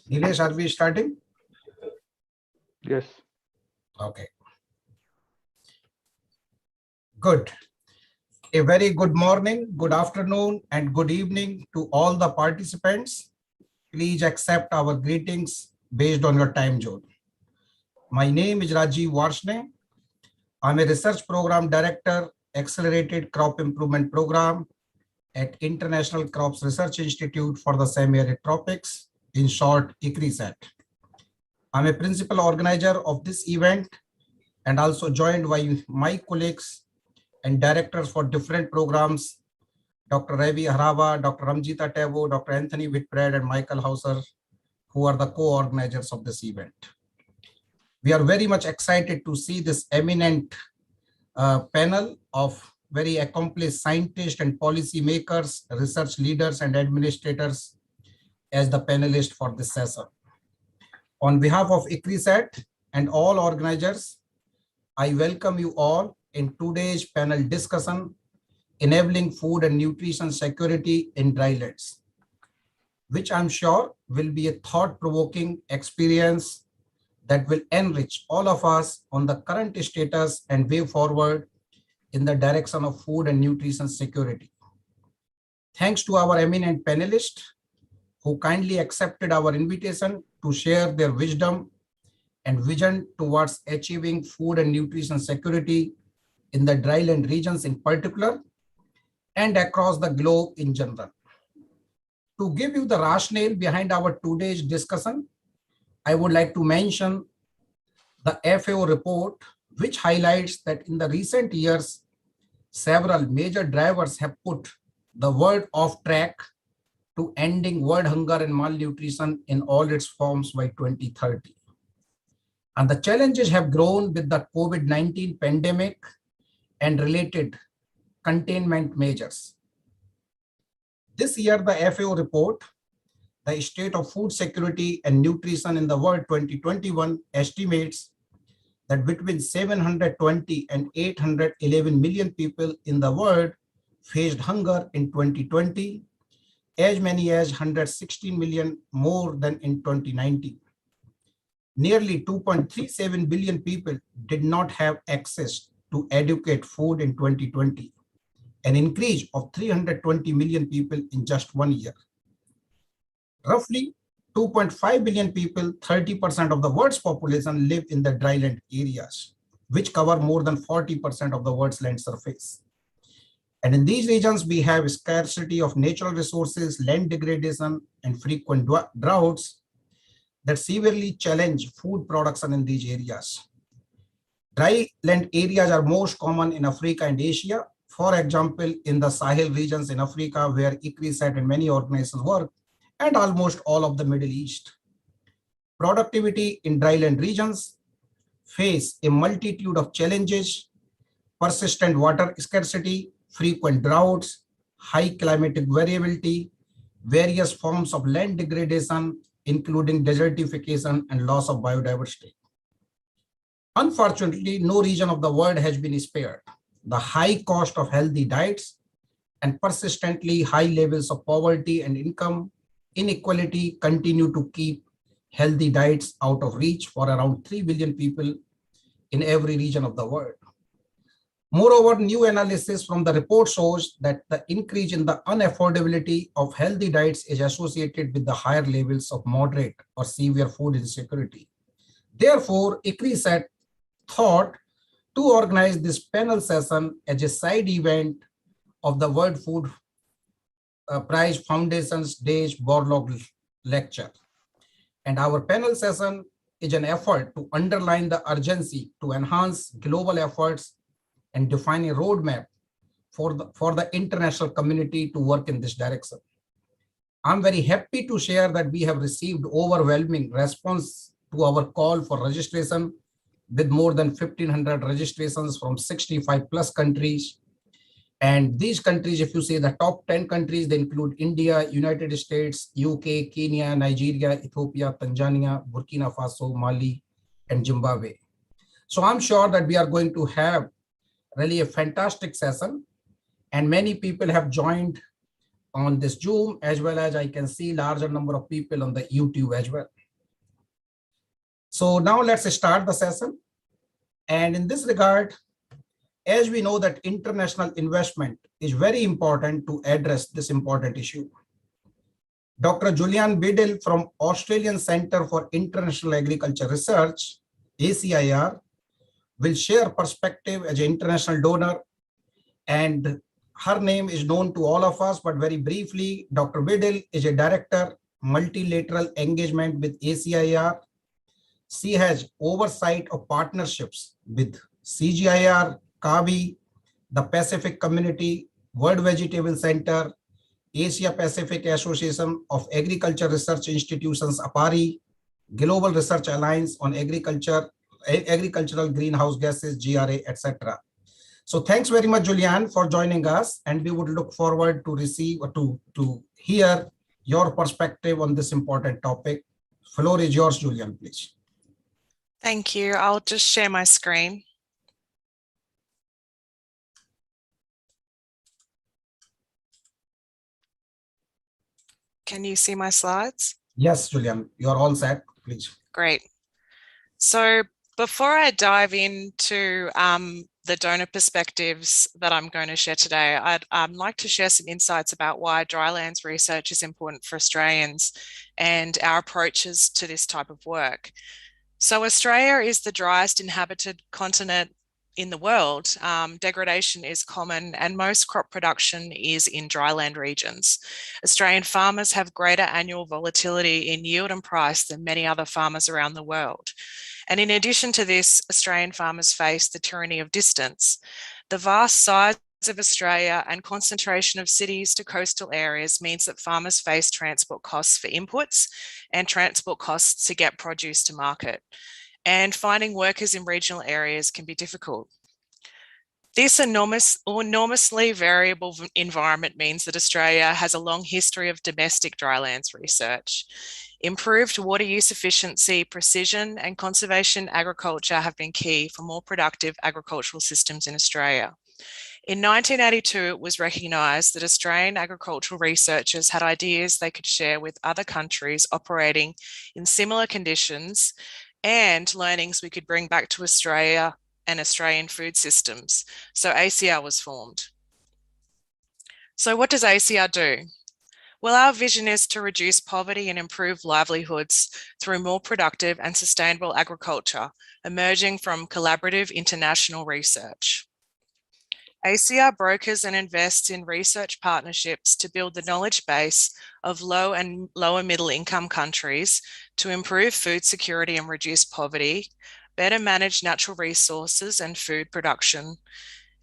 Nilesh, are we starting? Yes. Okay. Good. A very good morning, good afternoon, and good evening to all the participants. Please accept our greetings based on your time zone. My name is Rajiv Varshney. I'm a research program director, Accelerated Crop Improvement Program at International Crops Research Institute for the Semi-Arid Tropics, in short, ICRISAT. I'm a principal organizer of this event and also joined by my colleagues and directors for different programs, Dr. Ravi Harava, Dr. Ramjita Tavo, Dr. Anthony Whitbread, and Michael Hauser, who are the co-organizers of this event. We are very much excited to see this eminent panel of very accomplished scientists and policy makers, research leaders, and administrators as the panelists for this session. On behalf of ICRISAT and all organizers, I welcome you all in today's panel discussion, Enabling Food and Nutrition Security in Drylands, which I'm sure will be a thought-provoking experience that will enrich all of us on the current status and way forward in the direction of food and nutrition security. Thanks to our eminent panelists who kindly accepted our invitation to share their wisdom and vision towards achieving food and nutrition security in the dryland regions in particular and across the globe in general. To give you the rationale behind our today's discussion, I would like to mention the FAO report, which highlights that in the recent years, several major drivers have put the world off track to ending world hunger and malnutrition in all its forms by 2030. And the challenges have grown with the COVID-19 pandemic and related containment measures. This year, the FAO report, the State of Food Security and Nutrition in the World 2021, estimates that between 720 and 811 million people in the world faced hunger in 2020, as many as 116 million more than in 2019. Nearly 2.37 billion people did not have access to adequate food in 2020, an increase of 320 million people in just 1 year. Roughly 2.5 billion people, 30% of the world's population, live in the dryland areas, which cover more than 40% of the world's land surface. And in these regions, we have scarcity of natural resources, land degradation, and frequent droughts that severely challenge food production in these areas. Dryland areas are most common in Africa and Asia. For example, in the Sahel regions in Africa, where ICRISAT and many organizations work, and almost all of the Middle East. Productivity in dryland regions face a multitude of challenges: persistent water scarcity, frequent droughts, high climatic variability, various forms of land degradation, including desertification and loss of biodiversity. Unfortunately, no region of the world has been spared. The high cost of healthy diets and persistently high levels of poverty and income inequality continue to keep healthy diets out of reach for around 3 billion people in every region of the world. Moreover, new analysis from the report shows that the increase in the unaffordability of healthy diets is associated with the higher levels of moderate or severe food insecurity. Therefore, ICRISAT thought to organize this panel session as a side event of the World Food Prize Foundation's Day's Borlaug lecture. And our panel session is an effort to underline the urgency to enhance global efforts and define a roadmap for the international community to work in this direction. I'm very happy to share that we have received overwhelming response to our call for registration, with more than 1,500 registrations from 65 plus countries. And these countries, if you say the top 10 countries, they include India, United States, UK, Kenya, Nigeria, Ethiopia, Tanzania, Burkina Faso, Mali, and Zimbabwe. So I'm sure that we are going to have Really a fantastic session, and many people have joined on this Zoom, as well as I can see larger number of people on the YouTube as well. So now let's start the session. And in this regard, as we know that international investment is very important to address this important issue. Dr. Julian Biddle from Australian Centre for International Agriculture Research, ACIR, will share perspective as an international donor, and her name is known to all of us, but very briefly, Dr. Biddle is a director, multilateral engagement with ACIR. She has oversight of partnerships with CGIR, CAVI, the Pacific Community, World Vegetable Center, Asia Pacific Association of Agriculture Research Institutions, APARI, Global Research Alliance on Agricultural Greenhouse Gases, GRA, etc. So thanks very much, Julian, for joining us, and we would look forward to receive or to hear your perspective on this important topic. Floor is yours, Julian, please. Thank you. I'll just share my screen. Can you see my slides? Yes, Julian, you're all set, please. Great. So before I dive into the donor perspectives that I'm going to share today, I'd like to share some insights about why drylands research is important for Australians and our approaches to this type of work. So Australia is the driest inhabited continent in the world. Degradation is common and most crop production is in dryland regions. Australian farmers have greater annual volatility in yield and price than many other farmers around the world. And in addition to this, Australian farmers face the tyranny of distance. The vast size of Australia and concentration of cities to coastal areas means that farmers face transport costs for inputs and transport costs to get produce to market. And finding workers in regional areas can be difficult. This enormously variable environment means that Australia has a long history of domestic drylands research. Improved water use efficiency, precision, and conservation agriculture have been key for more productive agricultural systems in Australia. In 1982, it was recognised that Australian agricultural researchers had ideas they could share with other countries operating in similar conditions and learnings we could bring back to Australia and Australian food systems. So ACR was formed. So what does ACR do? Well, our vision is to reduce poverty and improve livelihoods through more productive and sustainable agriculture, emerging from collaborative international research. ACR brokers and invests in research partnerships to build the knowledge base of low and lower middle income countries to improve food security and reduce poverty, better manage natural resources and food production,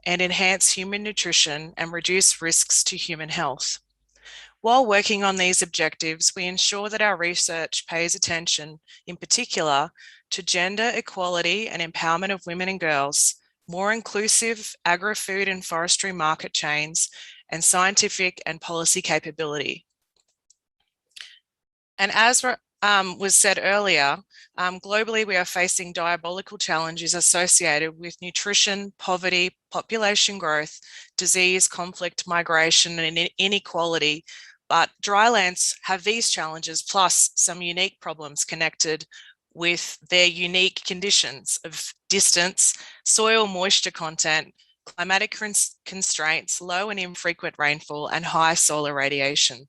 and enhance human nutrition and reduce risks to human health. While working on these objectives, we ensure that our research pays attention, in particular, to gender equality and empowerment of women and girls, more inclusive agri-food and forestry market chains, and scientific and policy capability. And as was said earlier, globally we are facing diabolical challenges associated with nutrition, poverty, population growth, disease, conflict, migration, and inequality. But drylands have these challenges plus some unique problems connected with their unique conditions of distance, soil moisture content, climatic constraints, low and infrequent rainfall, and high solar radiation.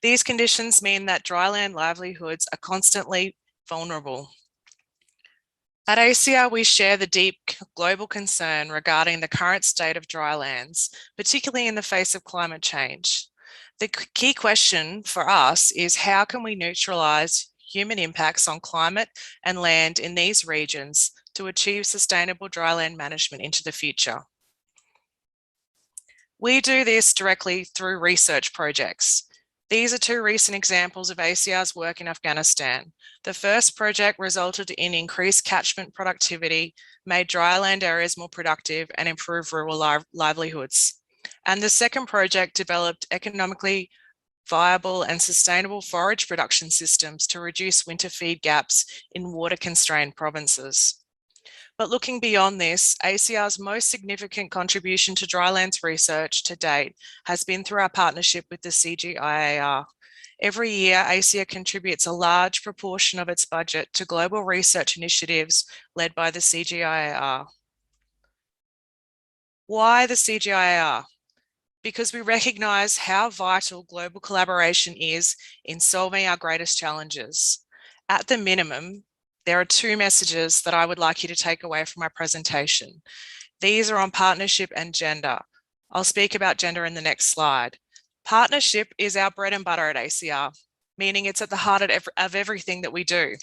These conditions mean that dryland livelihoods are constantly vulnerable. At ACR, we share the deep global concern regarding the current state of drylands, particularly in the face of climate change. The key question for us is how can we neutralise human impacts on climate and land in these regions to achieve sustainable dryland management into the future? We do this directly through research projects. These are two recent examples of ACR's work in Afghanistan. The first project resulted in increased catchment productivity, made dryland areas more productive, and improved rural livelihoods. And the second project developed economically viable and sustainable forage production systems to reduce winter feed gaps in water-constrained provinces. But looking beyond this, ACR's most significant contribution to Drylands Research to date has been through our partnership with the CGIAR. Every year, ACR contributes a large proportion of its budget to global research initiatives led by the CGIAR. Why the CGIAR? Because we recognise how vital global collaboration is in solving our greatest challenges. At the minimum, there are two messages that I would like you to take away from my presentation. These are on partnership and gender. I'll speak about gender in the next slide. Partnership is our bread and butter at ACR, meaning it's at the heart of everything that we do.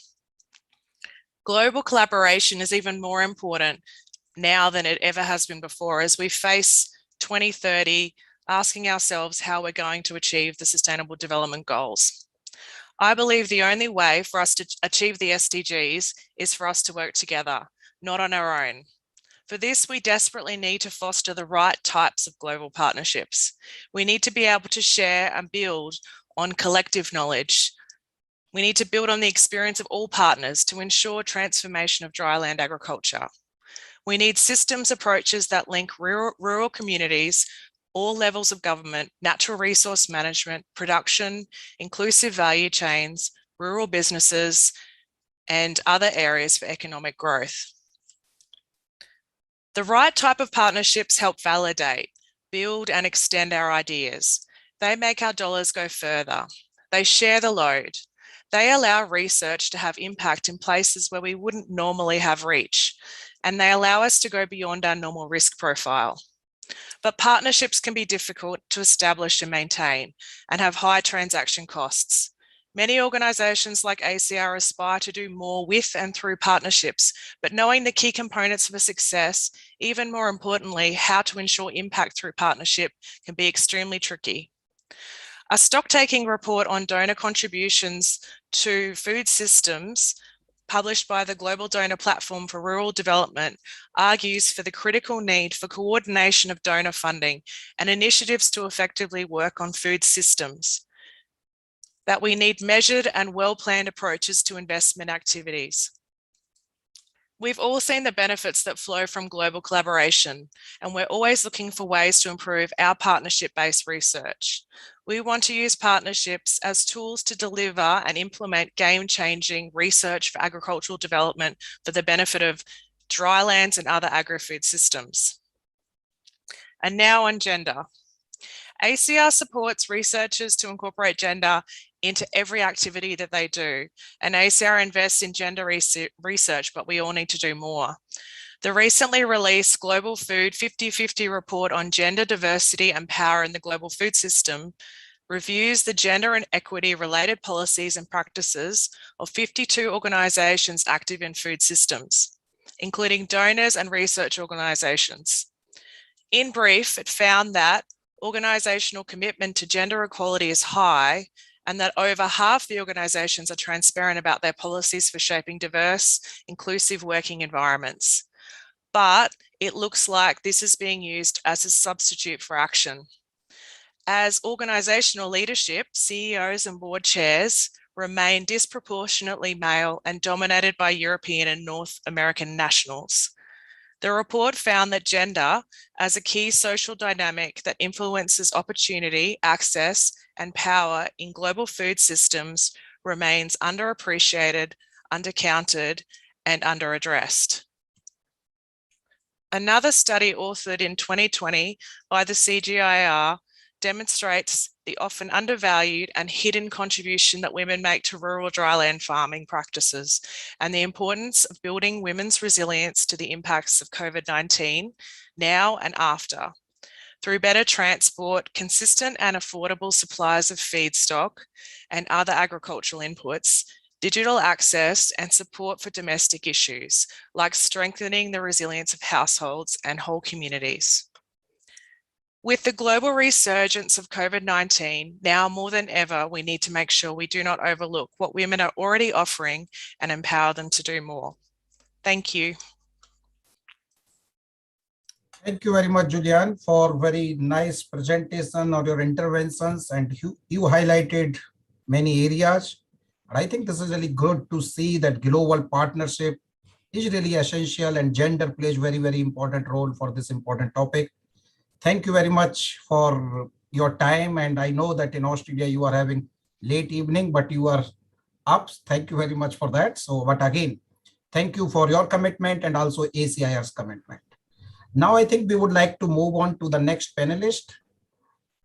Global collaboration is even more important now than it ever has been before, as we face 2030, asking ourselves how we're going to achieve the Sustainable Development Goals. I believe the only way for us to achieve the SDGs is for us to work together, not on our own. For this, we desperately need to foster the right types of global partnerships. We need to be able to share and build on collective knowledge. We need to build on the experience of all partners to ensure transformation of dryland agriculture. We need systems approaches that link rural communities, all levels of government, natural resource management, production, inclusive value chains, rural businesses, and other areas for economic growth. The right type of partnerships help validate, build, and extend our ideas. They make our dollars go further. They share the load. They allow research to have impact in places where we wouldn't normally have reach, and they allow us to go beyond our normal risk profile. But partnerships can be difficult to establish and maintain and have high transaction costs. Many organisations like ACR aspire to do more with and through partnerships, but knowing the key components of a success, even more importantly, how to ensure impact through partnership, can be extremely tricky. A stocktaking report on donor contributions to food systems published by the Global Donor Platform for Rural Development argues for the critical need for coordination of donor funding and initiatives to effectively work on food systems, that we need measured and well-planned approaches to investment activities. We've all seen the benefits that flow from global collaboration, and we're always looking for ways to improve our partnership-based research. We want to use partnerships as tools to deliver and implement game-changing research for agricultural development for the benefit of drylands and other agri-food systems. And now on gender. ACR supports researchers to incorporate gender into every activity that they do, and ACR invests in gender research, but we all need to do more. The recently released Global Food 50/50 report on gender diversity and power in the global food system reviews the gender and equity related policies and practices of 52 organisations active in food systems, including donors and research organisations. In brief, it found that organisational commitment to gender equality is high, and that over half the organisations are transparent about their policies for shaping diverse, inclusive working environments. But it looks like this is being used as a substitute for action. As organisational leadership, CEOs and board chairs remain disproportionately male and dominated by European and North American nationals. The report found that gender, as a key social dynamic that influences opportunity, access, and power in global food systems, remains underappreciated, undercounted, and underaddressed. Another study authored in 2020 by the CGIAR demonstrates the often undervalued and hidden contribution that women make to rural dryland farming practices and the importance of building women's resilience to the impacts of COVID-19 now and after, through better transport, consistent and affordable supplies of feedstock and other agricultural inputs, digital access and support for domestic issues, like strengthening the resilience of households and whole communities. With the global resurgence of COVID-19, now more than ever, we need to make sure we do not overlook what women are already offering and empower them to do more. Thank you. Thank you very much, Julian, for very nice presentation of your interventions, and you highlighted many areas. And I think this is really good to see that global partnership is really essential, and gender plays very, very important role for this important topic. Thank you very much for your time. And I know that in Australia you are having late evening, but you are up. Thank you very much for that. So, but again, thank you for your commitment and also ACIR's commitment. Now, I think we would like to move on to the next panelist.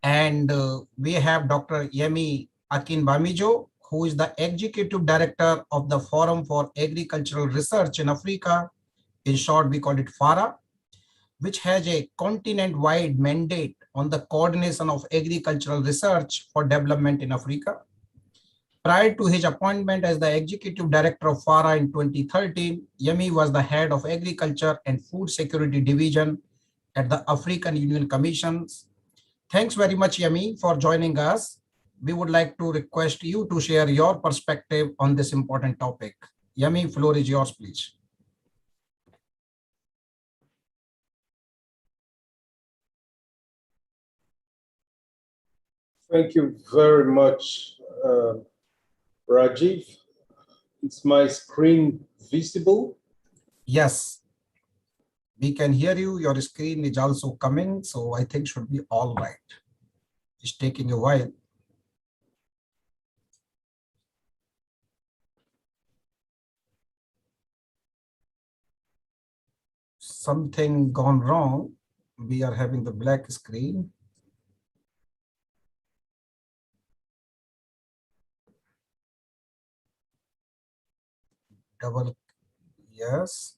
And we have Dr. Yemi Akinbamijo, who is the Executive Director of the Forum for Agricultural Research in Africa. In short, we call it FARA, which has a continent-wide mandate on the coordination of agricultural research for development in Africa. Prior to his appointment as the Executive Director of FARA in 2013, Yemi was the head of Agriculture and Food Security Division at the African Union Commissions. Thanks very much, Yemi, for joining us. We would like to request you to share your perspective on this important topic. Yemi, floor is yours, please. Thank you very much, Rajiv. Is my screen visible? Yes, we can hear you. Your screen is also coming, so I think should be all right. It's taking a while. Something gone wrong. We are having the black screen. Double, yes.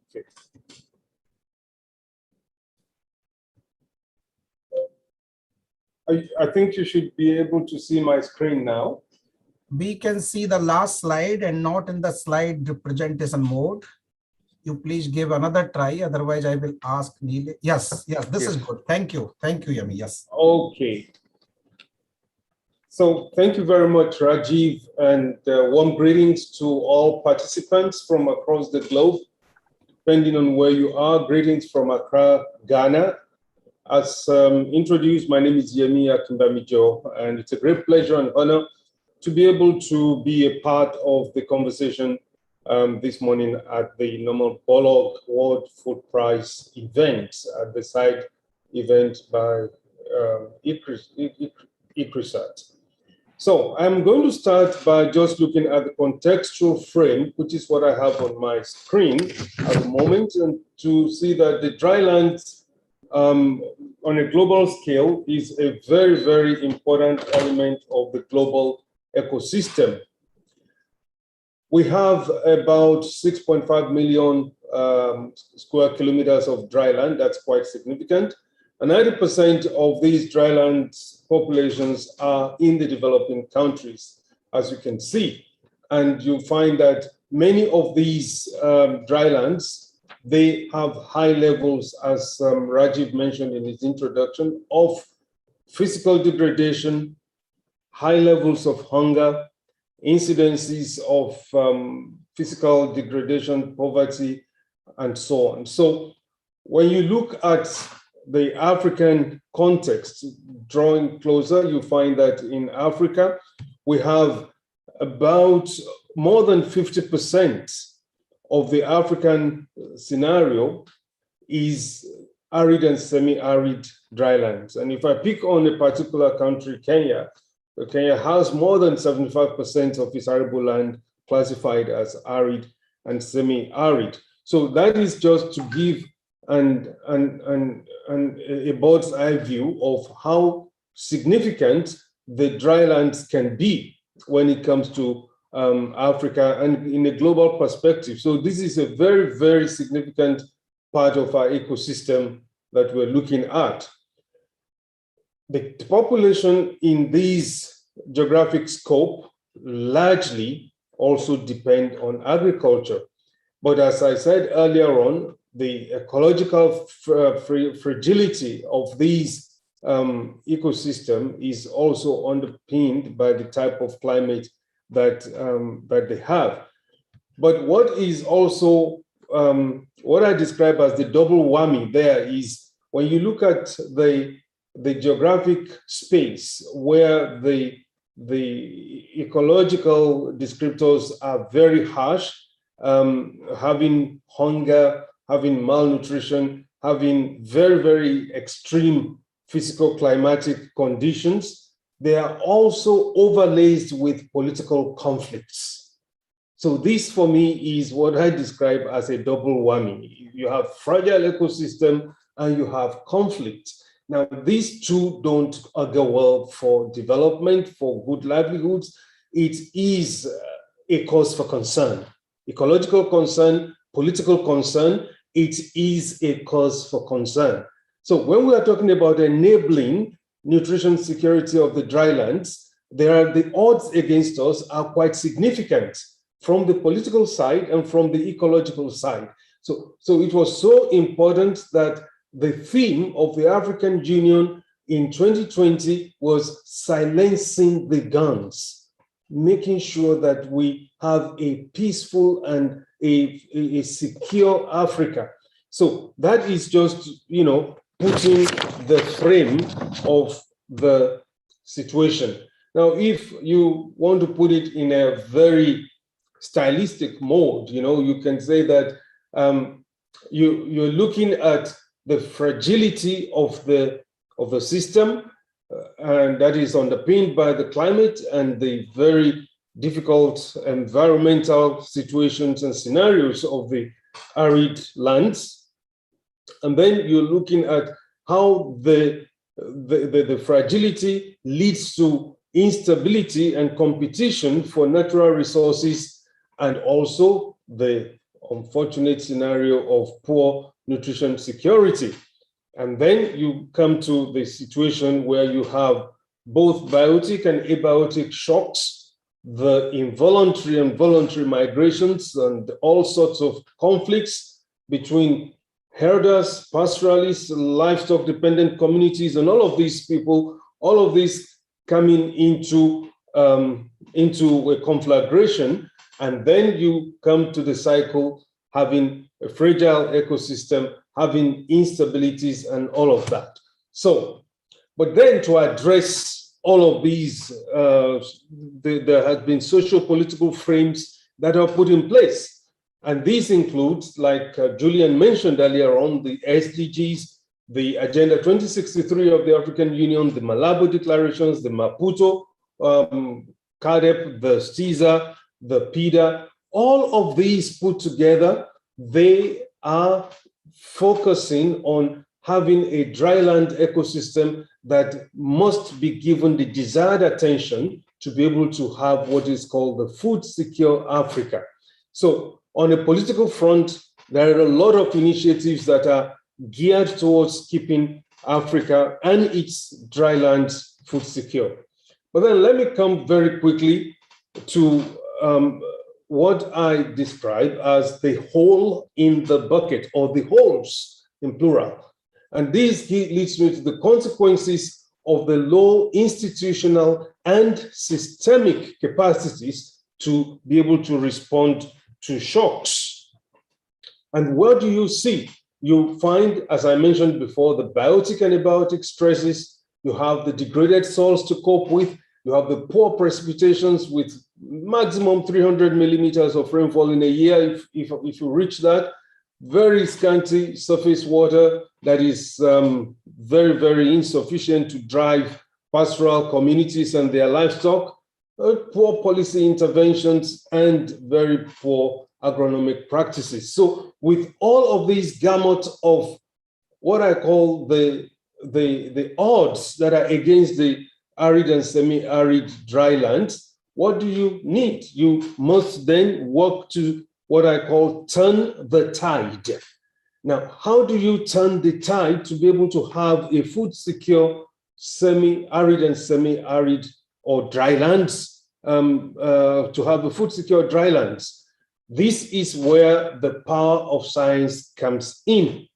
Okay. I think you should be able to see my screen now. We can see the last slide and not in the slide representation mode. You please give another try. Otherwise, I will ask Neil. Yes, yes, this is good. Thank you. Thank you, Yemi. Yes. Okay. So thank you very much, Rajiv, and warm greetings to all participants from across the globe, depending on where you are. Greetings from Accra, Ghana. As introduced, my name is Yemi Akinbamijo, and it's a great pleasure and honor to be able to be a part of the conversation this morning at the International Borlaug World Food Prize event, at the side event by ICRISAT. So I'm going to start by just looking at the contextual frame, which is what I have on my screen at the moment, and to see that the drylands on a global scale is a very, very important element of the global ecosystem. We have about 6.5 million square kilometers of dryland. That's quite significant. And 90% of these dryland populations are in the developing countries, as you can see. And you find that many of these drylands, they have high levels, as Rajiv mentioned in his introduction, of physical degradation, high levels of hunger, incidences of physical degradation, poverty, and so on. So when you look at the African context, drawing closer, you find that in Africa, we have about more than 50% of the African scenario is arid and semi-arid drylands. And if I pick on a particular country, Kenya, Kenya has more than 75% of its arable land classified as arid and semi-arid. So that is just to give a bird's eye view of how significant the drylands can be when it comes to Africa and in a global perspective. So this is a very, very significant part of our ecosystem that we're looking at. The population in these geographic scope largely also depend on agriculture. But as I said earlier on, the ecological fragility of these ecosystem is also underpinned by the type of climate that, that they have. But what is also, what I describe as the double whammy there is when you look at the geographic space where the ecological descriptors are very harsh, having hunger, having malnutrition, having very, very extreme physical climatic conditions, they are also overlaid with political conflicts. So this for me is what I describe as a double whammy. You have fragile ecosystem and you have conflict. Now, these two don't go well for development, for good livelihoods. It is a cause for concern. Ecological concern, political concern, it is a cause for concern. So when we are talking about enabling nutrition security of the drylands, the odds against us are quite significant from the political side and from the ecological side. So it was so important that the theme of the African Union in 2020 was silencing the guns, making sure that we have a peaceful and a secure Africa. So that is just, putting the frame of the situation. Now, if you want to put it in a very stylistic mode, you can say that you're looking at the fragility of the system, and that is underpinned by the climate and the very difficult environmental situations and scenarios of the arid lands. And then you're looking at how the fragility leads to instability and competition for natural resources, and also the unfortunate scenario of poor nutrition security. And then you come to the situation where you have both biotic and abiotic shocks, the involuntary and voluntary migrations, and all sorts of conflicts between herders, pastoralists, livestock-dependent communities, and all of these people, all of this coming into a conflagration. And then you come to the cycle having a fragile ecosystem, having instabilities and all of that. So, but then to address all of these, there has been socio-political frames that are put in place. And these includes, like Julian mentioned earlier on, the SDGs, the Agenda 2063 of the African Union, the Malabo Declarations, the Maputo, CADEP, the STIZA, the PIDA, all of these put together, they are focusing on having a dryland ecosystem that must be given the desired attention to be able to have what is called the food secure Africa. So on a political front, there are a lot of initiatives that are geared towards keeping Africa and its drylands food secure. But then let me come very quickly to what I describe as the hole in the bucket, or the holes in plural. And this leads me to the consequences of the low institutional and systemic capacities to be able to respond to shocks. And what do you see? You find, as I mentioned before, the biotic and abiotic stresses. You have the degraded soils to cope with. You have the poor precipitations with maximum 300 millimeters of rainfall in a year. If you reach that, very scanty surface water that is very, very insufficient to drive pastoral communities and their livestock, poor policy interventions, and very poor agronomic practices. So with all of these gamut of what I call the odds that are against the arid and semi-arid drylands, what do you need? You must then work to what I call turn the tide. Now, how do you turn the tide to be able to have a food secure semi-arid and semi-arid or drylands, to have a food secure drylands? This is where the power of science comes in.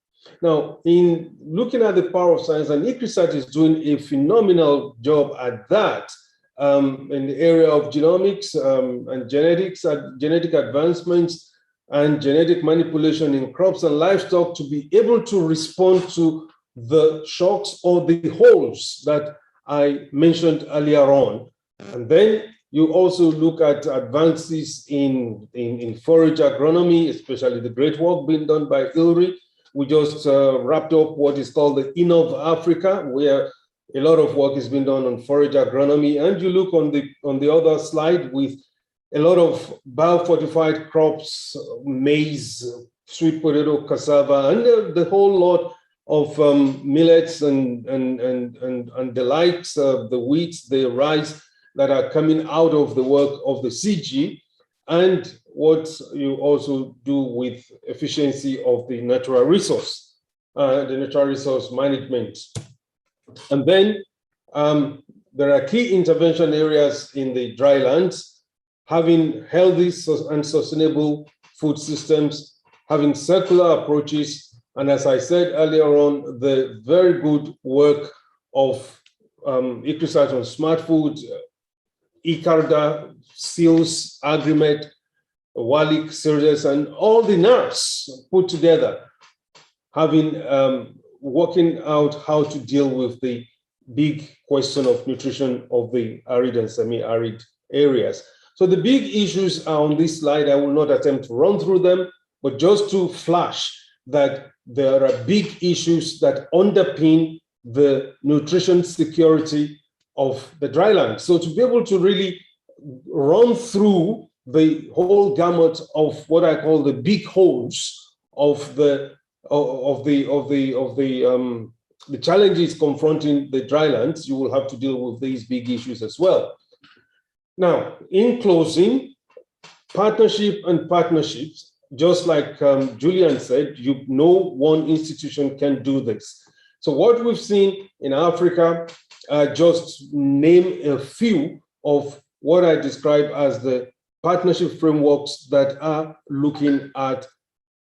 Now, in looking at the power of science, and ICRISAT is doing a phenomenal job at that, in the area of genomics and genetics, genetic advancements and genetic manipulation in crops and livestock to be able to respond to the shocks or the holes that I mentioned earlier on. And then you also look at advances in forage agronomy, especially the great work being done by ILRI. We just wrapped up what is called the Innov Africa, where a lot of work is being done on forage agronomy. And you look on the other slide with a lot of biofortified crops, maize, sweet potato, cassava, and the whole lot of millets and the likes, the wheat, the rice that are coming out of the work of the CG, and what you also do with efficiency of the natural resource management. And then there are key intervention areas in the drylands, having healthy and sustainable food systems, having circular approaches, and as I said earlier on, the very good work of ICRISAT on smart food, ICARDA, SEALS, AgriMed, WALIC, SIRIUS, and all the NERS put together, having working out how to deal with the big question of nutrition of the arid and semi-arid areas. So the big issues are on this slide. I will not attempt to run through them, but just to flash that there are big issues that underpin the nutrition security of the dryland. So to be able to really run through the whole gamut of what I call the big holes of the challenges confronting the drylands, you will have to deal with these big issues as well. Now, in closing, partnership and partnerships, just like Julian said, no one institution can do this. So what we've seen in Africa, just name a few of what I describe as the partnership frameworks that are looking at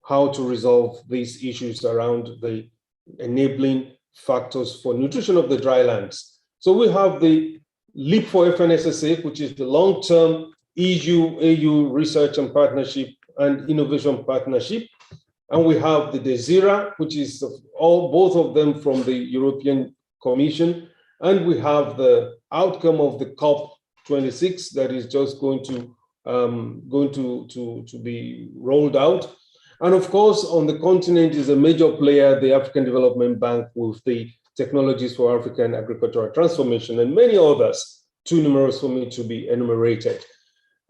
how to resolve these issues around the enabling factors for nutrition of the drylands. So we have the LEAP for FNSSA, which is the long-term EU-AU research and partnership and innovation partnership. And we have the DESIRA, which is both of them from the European Commission. And we have the outcome of the COP26 that is just going to be rolled out. And of course, on the continent is a major player, the African Development Bank, with the Technologies for African Agricultural Transformation, and many others, too numerous for me to be enumerated.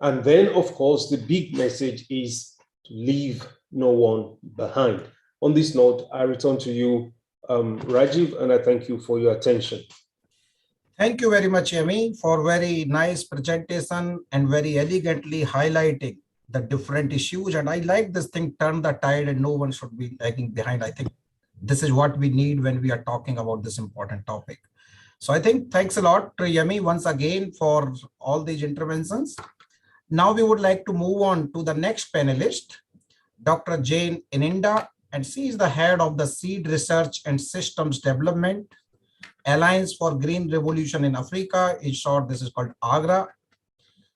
And then, of course, the big message is to leave no one behind. On this note, I return to you, Rajiv, and I thank you for your attention. Thank you very much, Yemi, for very nice presentation and very elegantly highlighting the different issues. And I like this thing, turn the tide and no one should be lagging behind. I think this is what we need when we are talking about this important topic. So I think thanks a lot to Yemi once again for all these interventions. Now we would like to move on to the next panelist, Dr. Jane Ininda, and she is the head of the Seed Research and Systems Development Alliance for Green Revolution in Africa. In short, this is called AGRA.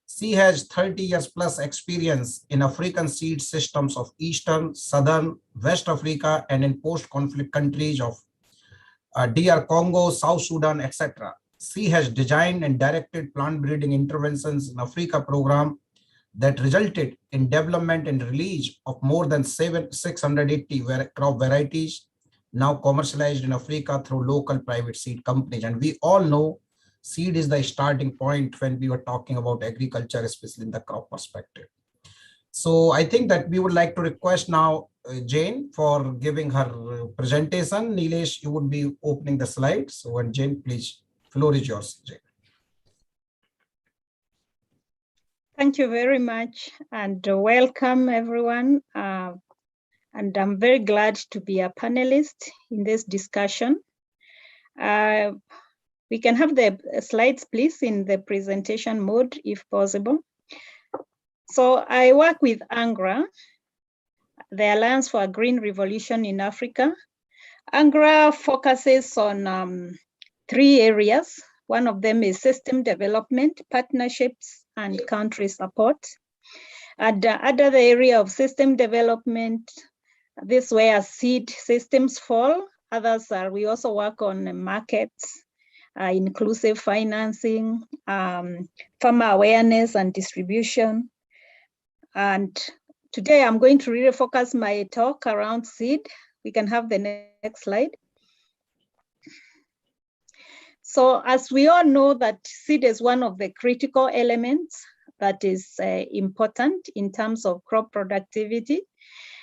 She has 30 years plus experience in African seed systems of Eastern, Southern, West Africa, and in post-conflict countries of DR Congo, South Sudan, etc. She has designed and directed plant breeding interventions in Africa program that resulted in development and release of more than 680 crop varieties now commercialized in Africa through local private seed companies. And we all know seed is the starting point when we were talking about agriculture, especially in the crop perspective. So I think that we would like to request now Jane for giving her presentation. Nilesh, you would be opening the slides. So and Jane, please, floor is yours, Jane. Thank you very much and welcome everyone. And I'm very glad to be a panelist in this discussion. We can have the slides, please, in the presentation mode, if possible. So I work with ANGRA, the Alliance for a Green Revolution in Africa. ANGRA focuses on 3 areas. One of them is system development, partnerships, and country support. And under the area of system development, this is where seed systems fall. Others are, we also work on markets, inclusive financing, farmer awareness and distribution. And today I'm going to really focus my talk around seed. We can have the next slide. So as we all know that seed is one of the critical elements that is important in terms of crop productivity.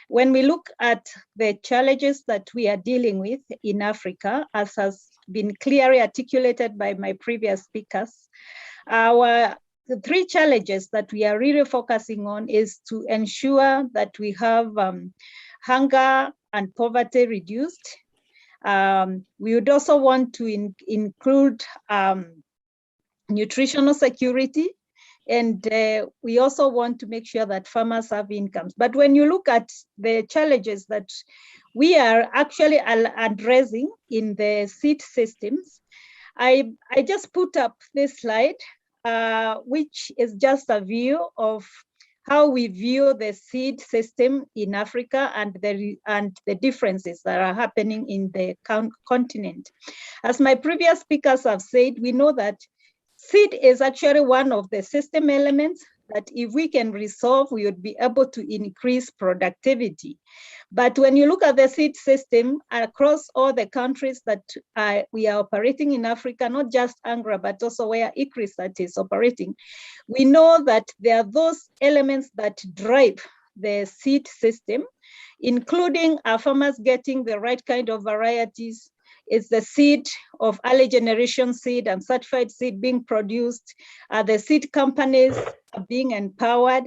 When we look at the challenges that we are dealing with in Africa, as has been clearly articulated by my previous speakers, the three challenges that we are really focusing on is to ensure that we have hunger and poverty reduced. We would also want to include nutritional security, and we also want to make sure that farmers have incomes. But when you look at the challenges that we are actually addressing in the seed systems, I just put up this slide, which is just a view of how we view the seed system in Africa and the differences that are happening in the continent. As my previous speakers have said, we know that seed is actually one of the system elements that if we can resolve, we would be able to increase productivity. But when you look at the seed system across all the countries that we are operating in Africa, not just ANGRA, but also where ICRISAT is operating, we know that there are those elements that drive the seed system, including our farmers getting the right kind of varieties. It's the seed of early generation seed and certified seed being produced. The seed companies are being empowered.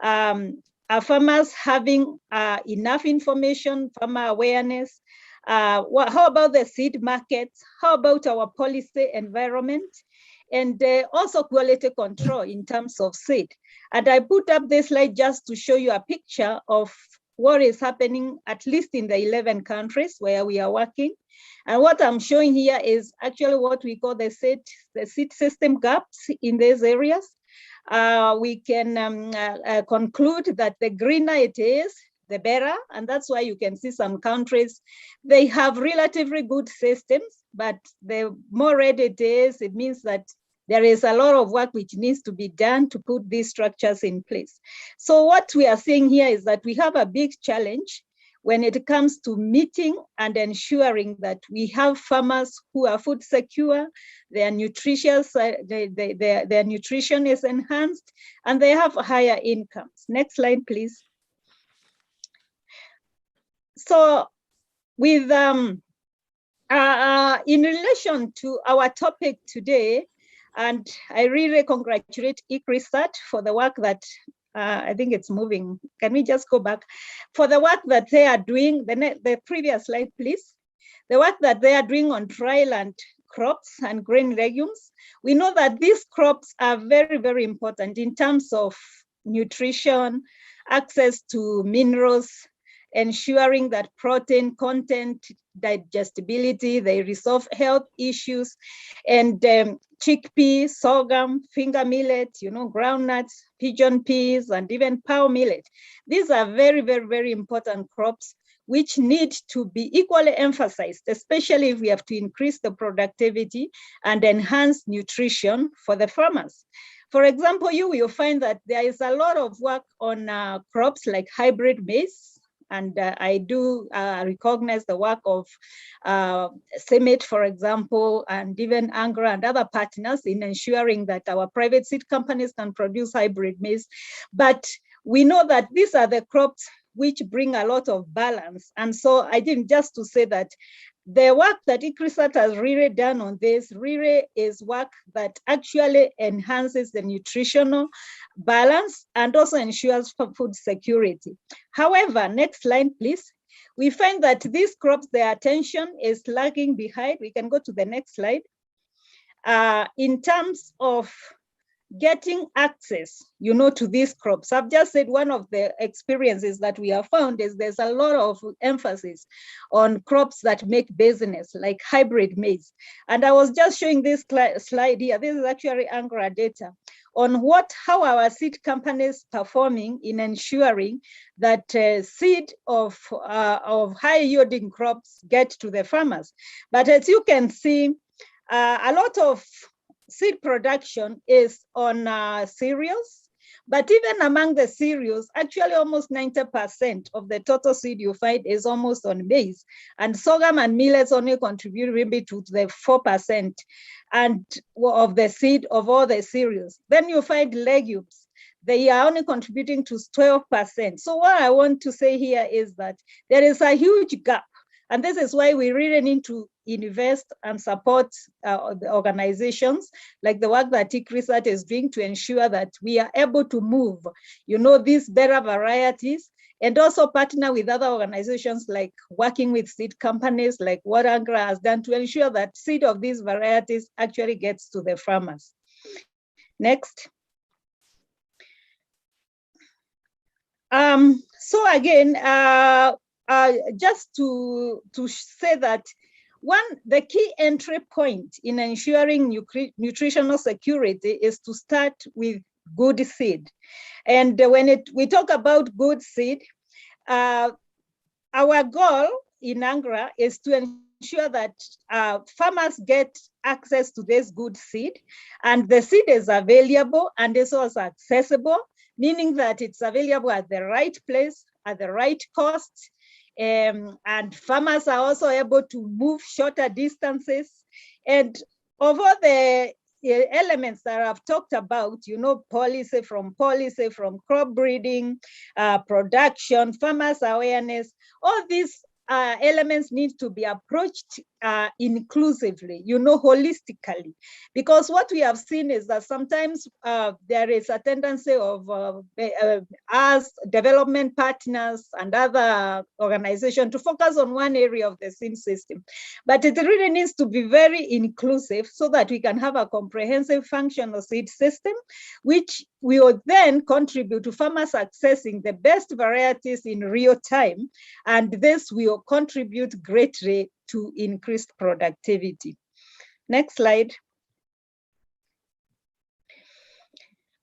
Our farmers having enough information, farmer awareness. How about the seed markets? How about our policy environment? And also quality control in terms of seed. And I put up this slide just to show you a picture of what is happening, at least in the 11 countries where we are working. And what I'm showing here is actually what we call the seed system gaps in these areas. We can conclude that the greener it is, the better. And that's why you can see some countries, they have relatively good systems, but the more red it is, it means that there is a lot of work which needs to be done to put these structures in place. So what we are seeing here is that we have a big challenge when it comes to meeting and ensuring that we have farmers who are food secure, their nutrition is enhanced, and they have higher incomes. Next slide, please. So with in relation to our topic today, and I really congratulate ICRISAT for the work that I think it's moving. Can we just go back? For the work that they are doing, the previous slide, please. The work that they are doing on dryland crops and grain legumes. We know that these crops are very, very important in terms of nutrition, access to minerals, ensuring that protein content, digestibility, they resolve health issues, and chickpea, sorghum, finger millet, groundnuts, pigeon peas, and even pearl millet. These are very, very, very important crops which need to be equally emphasized, especially if we have to increase the productivity and enhance nutrition for the farmers. For example, you will find that there is a lot of work on crops like hybrid maize. And I do recognize the work of Semi-Arid, for example, and even ANGRA and other partners in ensuring that our private seed companies can produce hybrid maize. But we know that these are the crops which bring a lot of balance. And so I think just to say that the work that ICRISAT has really done on this really is work that actually enhances the nutritional balance and also ensures food security. However, next slide, please. We find that these crops, their attention is lagging behind. We can go to the next slide. In terms of getting access, to these crops. I've just said one of the experiences that we have found is there's a lot of emphasis on crops that make business, like hybrid maize. And I was just showing this slide here. This is actually ANGRA data on how our seed companies performing in ensuring that seed of high yielding crops get to the farmers. But as you can see, a lot of seed production is on cereals, but even among the cereals, actually almost 90% of the total seed you find is almost on maize, and sorghum and millets only contribute maybe to the 4% and of the seed of all the cereals. Then you find legumes. They are only contributing to 12%. So what I want to say here is that there is a huge gap. And this is why we really need to invest and support the organizations like the work that ICRISAT is doing to ensure that we are able to move, these better varieties, and also partner with other organizations like working with seed companies like what ANGRA has done to ensure that seed of these varieties actually gets to the farmers. Next. So again, just to say that the key entry point in ensuring nutritional security is to start with good seed. And when we talk about good seed, our goal in ANGRA is to ensure that farmers get access to this good seed, and the seed is available and is also accessible, meaning that it's available at the right place, at the right cost, and farmers are also able to move shorter distances. And of all the elements that I've talked about, policy from crop breeding, production, farmers awareness, all these elements need to be approached inclusively, holistically, because what we have seen is that sometimes there is a tendency of us development partners and other organizations to focus on one area of the seed system, but it really needs to be very inclusive so that we can have a comprehensive functional seed system, which will then contribute to farmers accessing the best varieties in real time, and this will contribute greatly to increased productivity. Next slide.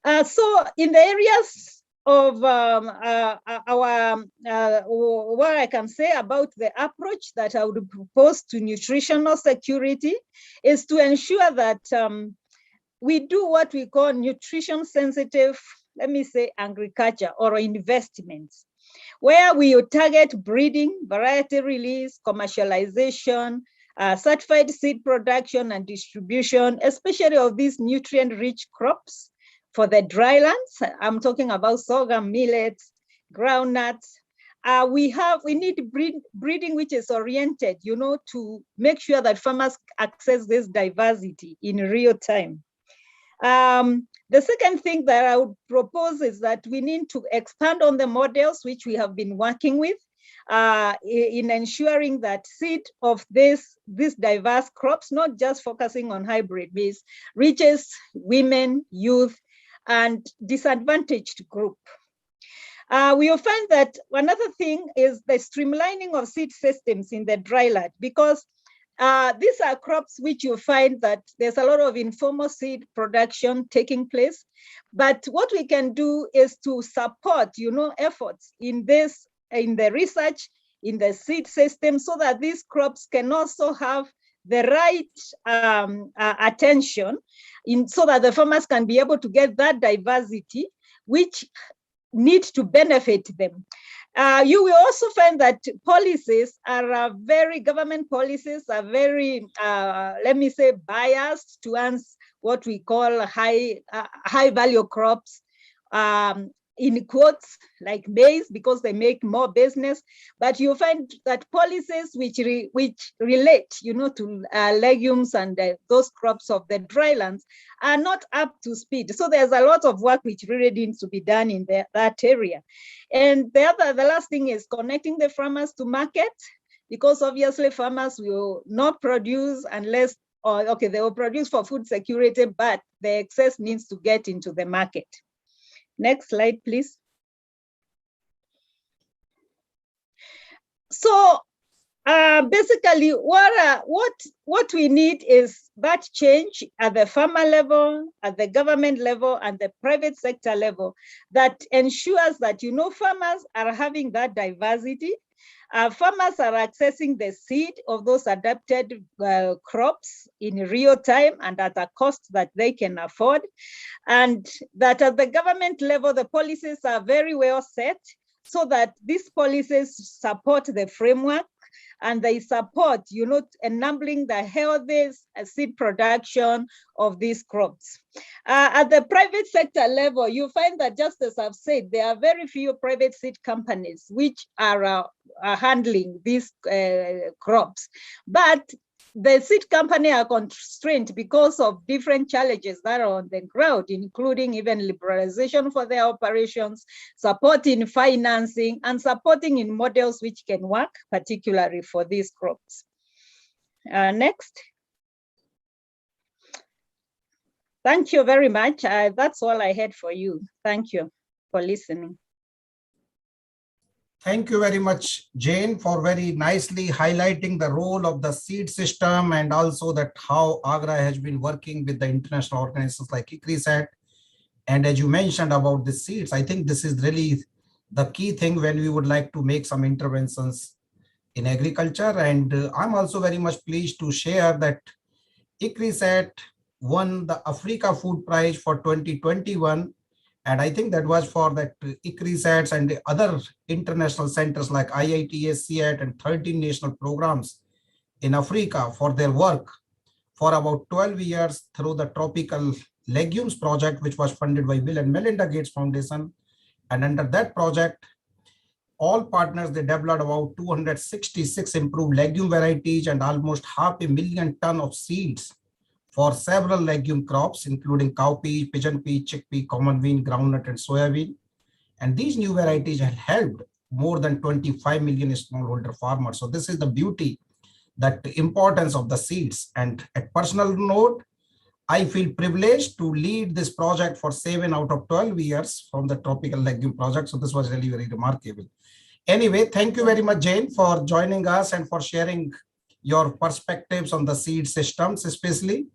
So in the areas of what I can say about the approach that I would propose to nutritional security is to ensure that we do what we call nutrition sensitive, agriculture or investments, where we target breeding, variety release, commercialization, certified seed production and distribution, especially of these nutrient-rich crops for the drylands. I'm talking about sorghum, millets, groundnuts. We need breeding which is oriented, to make sure that farmers access this diversity in real time. The second thing that I would propose is that we need to expand on the models which we have been working with in ensuring that seed of these diverse crops, not just focusing on hybrid maize, reaches women, youth, and disadvantaged group. We will find that another thing is the streamlining of seed systems in the dryland, because these are crops which you find that there's a lot of informal seed production taking place. But what we can do is to support, efforts in the research, in the seed system, so that these crops can also have the right attention, so that the farmers can be able to get that diversity which need to benefit them. You will also find that government policies are very, biased towards what we call high value crops, in quotes, like maize, because they make more business. But you find that policies which relate, to legumes and those crops of the drylands are not up to speed. So there's a lot of work which really needs to be done in that area. And the last thing is connecting the farmers to market, because obviously farmers will not produce unless or okay, they will produce for food security, but the excess needs to get into the market. Next slide, please. So basically, what we need is that change at the farmer level, at the government level, and the private sector level that ensures that, you know, farmers are having that diversity. Farmers are accessing the seed of those adapted crops in real time and at a cost that they can afford. And that at the government level, the policies are very well set so that these policies support the framework and they support, you know, enabling the healthy seed production of these crops. At the private sector level, you find that, just as I've said, there are very few private seed companies which are handling these crops. But the seed company are constrained because of different challenges that are on the ground, including even liberalization for their operations, supporting financing, and supporting in models which can work, particularly for these crops. Next. Thank you very much. That's all I had for you. Thank you for listening. Thank you very much, Jane, for very nicely highlighting the role of the seed system and also that how AGRA has been working with the international organizations like ICRISAT. And as you mentioned about the seeds, I think this is really the key thing when we would like to make some interventions in agriculture. And I'm also very much pleased to share that ICRISAT won the Africa Food Prize for 2021. And I think that was for that ICRISATs and the other international centers like IITSCAT and 13 national programs in Africa for their work for about 12 years through the Tropical Legumes Project, which was funded by Bill and Melinda Gates Foundation. And under that project, all partners, they developed about 266 improved legume varieties and almost 500,000 tons of seeds for several legume crops, including cowpea, pigeon pea, chickpea, common bean, groundnut, and soya bean. And these new varieties have helped more than 25 million smallholder farmers. So this is the beauty, that the importance of the seeds. And at personal note, I feel privileged to lead this project for 7 out of 12 years from the Tropical Legume Project. So this was really very remarkable. Anyway, thank you very much, Jane, for joining us and for sharing your perspectives on the seed systems, especially.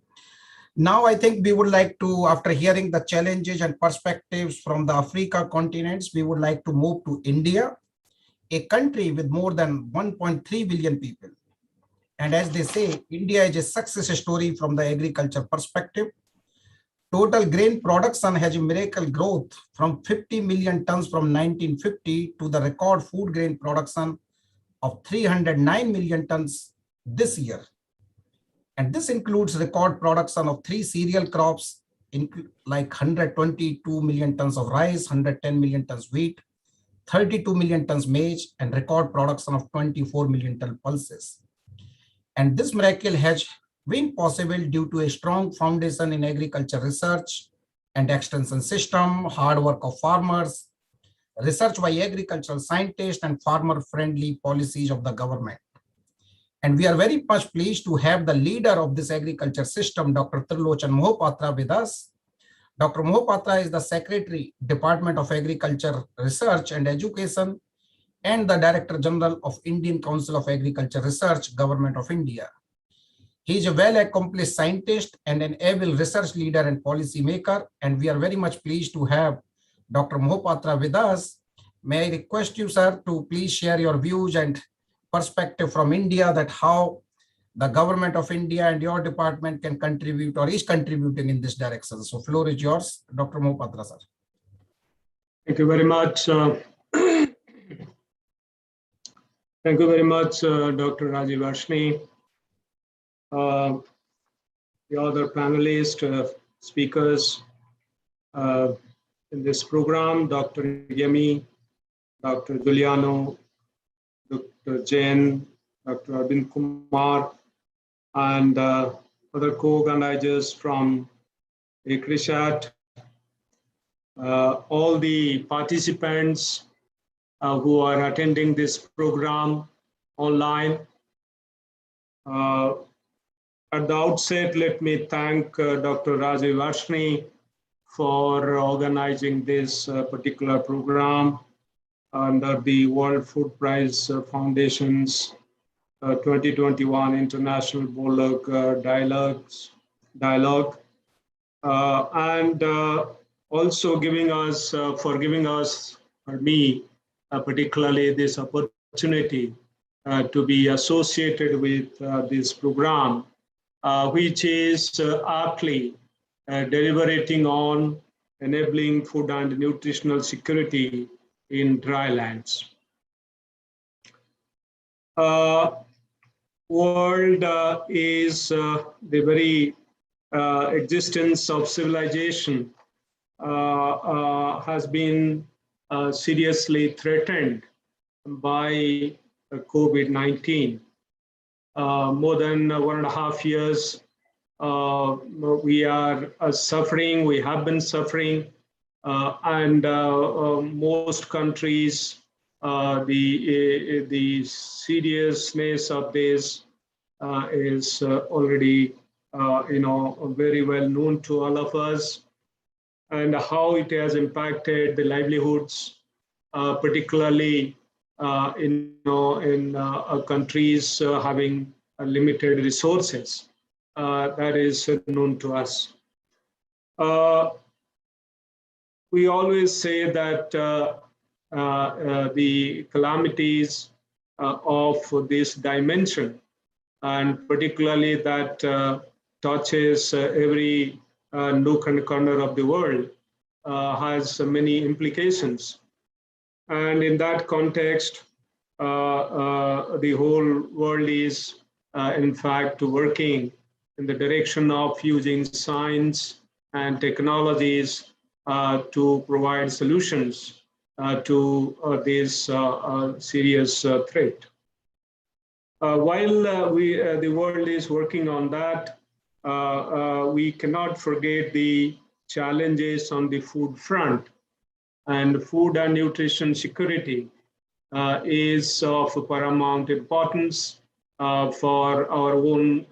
Now, I think we would like to, after hearing the challenges and perspectives from the Africa continents, we would like to move to India, a country with more than 1.3 billion people. And as they say, India is a success story from the agriculture perspective. Total grain production has a miracle growth from 50 million tons from 1950 to the record food grain production of 309 million tons this year. And this includes record production of 3 cereal crops, like 122 million tons of rice, 110 million tons wheat, 32 million tons maize, and record production of 24 million ton pulses. And this miracle has been possible due to a strong foundation in agriculture research and extension system, hard work of farmers, research by agricultural scientists, and farmer-friendly policies of the government. And we are very much pleased to have the leader of this agriculture system, Dr. Trilochan Mohapatra, with us. Dr. Mohapatra is the Secretary, Department of Agriculture Research and Education, and the Director General of Indian Council of Agriculture Research, Government of India. He is a well-accomplished scientist and an able research leader and policy maker, and we are very much pleased to have Dr. Mohapatra with us. May I request you, sir, to please share your views and perspective from India, that how the government of India and your department can contribute or is contributing in this direction. So floor is yours, Dr. Mohapatra, sir. Thank you very much. Thank you very much, Dr. Rajiv Ashni. The other panelists, speakers in this program, Dr. Yemi, Dr. Giuliano, Dr. Jain, Dr. Arvind Kumar, and other co-organizers from ICRISAT, all the participants who are attending this program online. At the outset, let me thank Dr. Rajiv Ashni for organizing this particular program under the World Food Prize Foundation's 2021 International Borlaug Dialogue, and also giving us, or me, particularly this opportunity to be associated with this program, which is aptly deliberating on enabling food and nutritional security in drylands. World is the very existence of civilization has been seriously threatened by COVID-19. More than 1.5 years, we are suffering, we have been suffering, and most countries, the seriousness of this is already very well known to all of us, and how it has impacted the livelihoods, particularly in countries having limited resources. That is known to us. We always say that the calamities of this dimension, and particularly that touches every nook and corner of the world, has many implications. And in that context, the whole world is, in fact, working in the direction of using science and technologies to provide solutions to this serious threat. While the world is working on that, we cannot forget the challenges on the food front. And food and nutrition security is of paramount importance for our own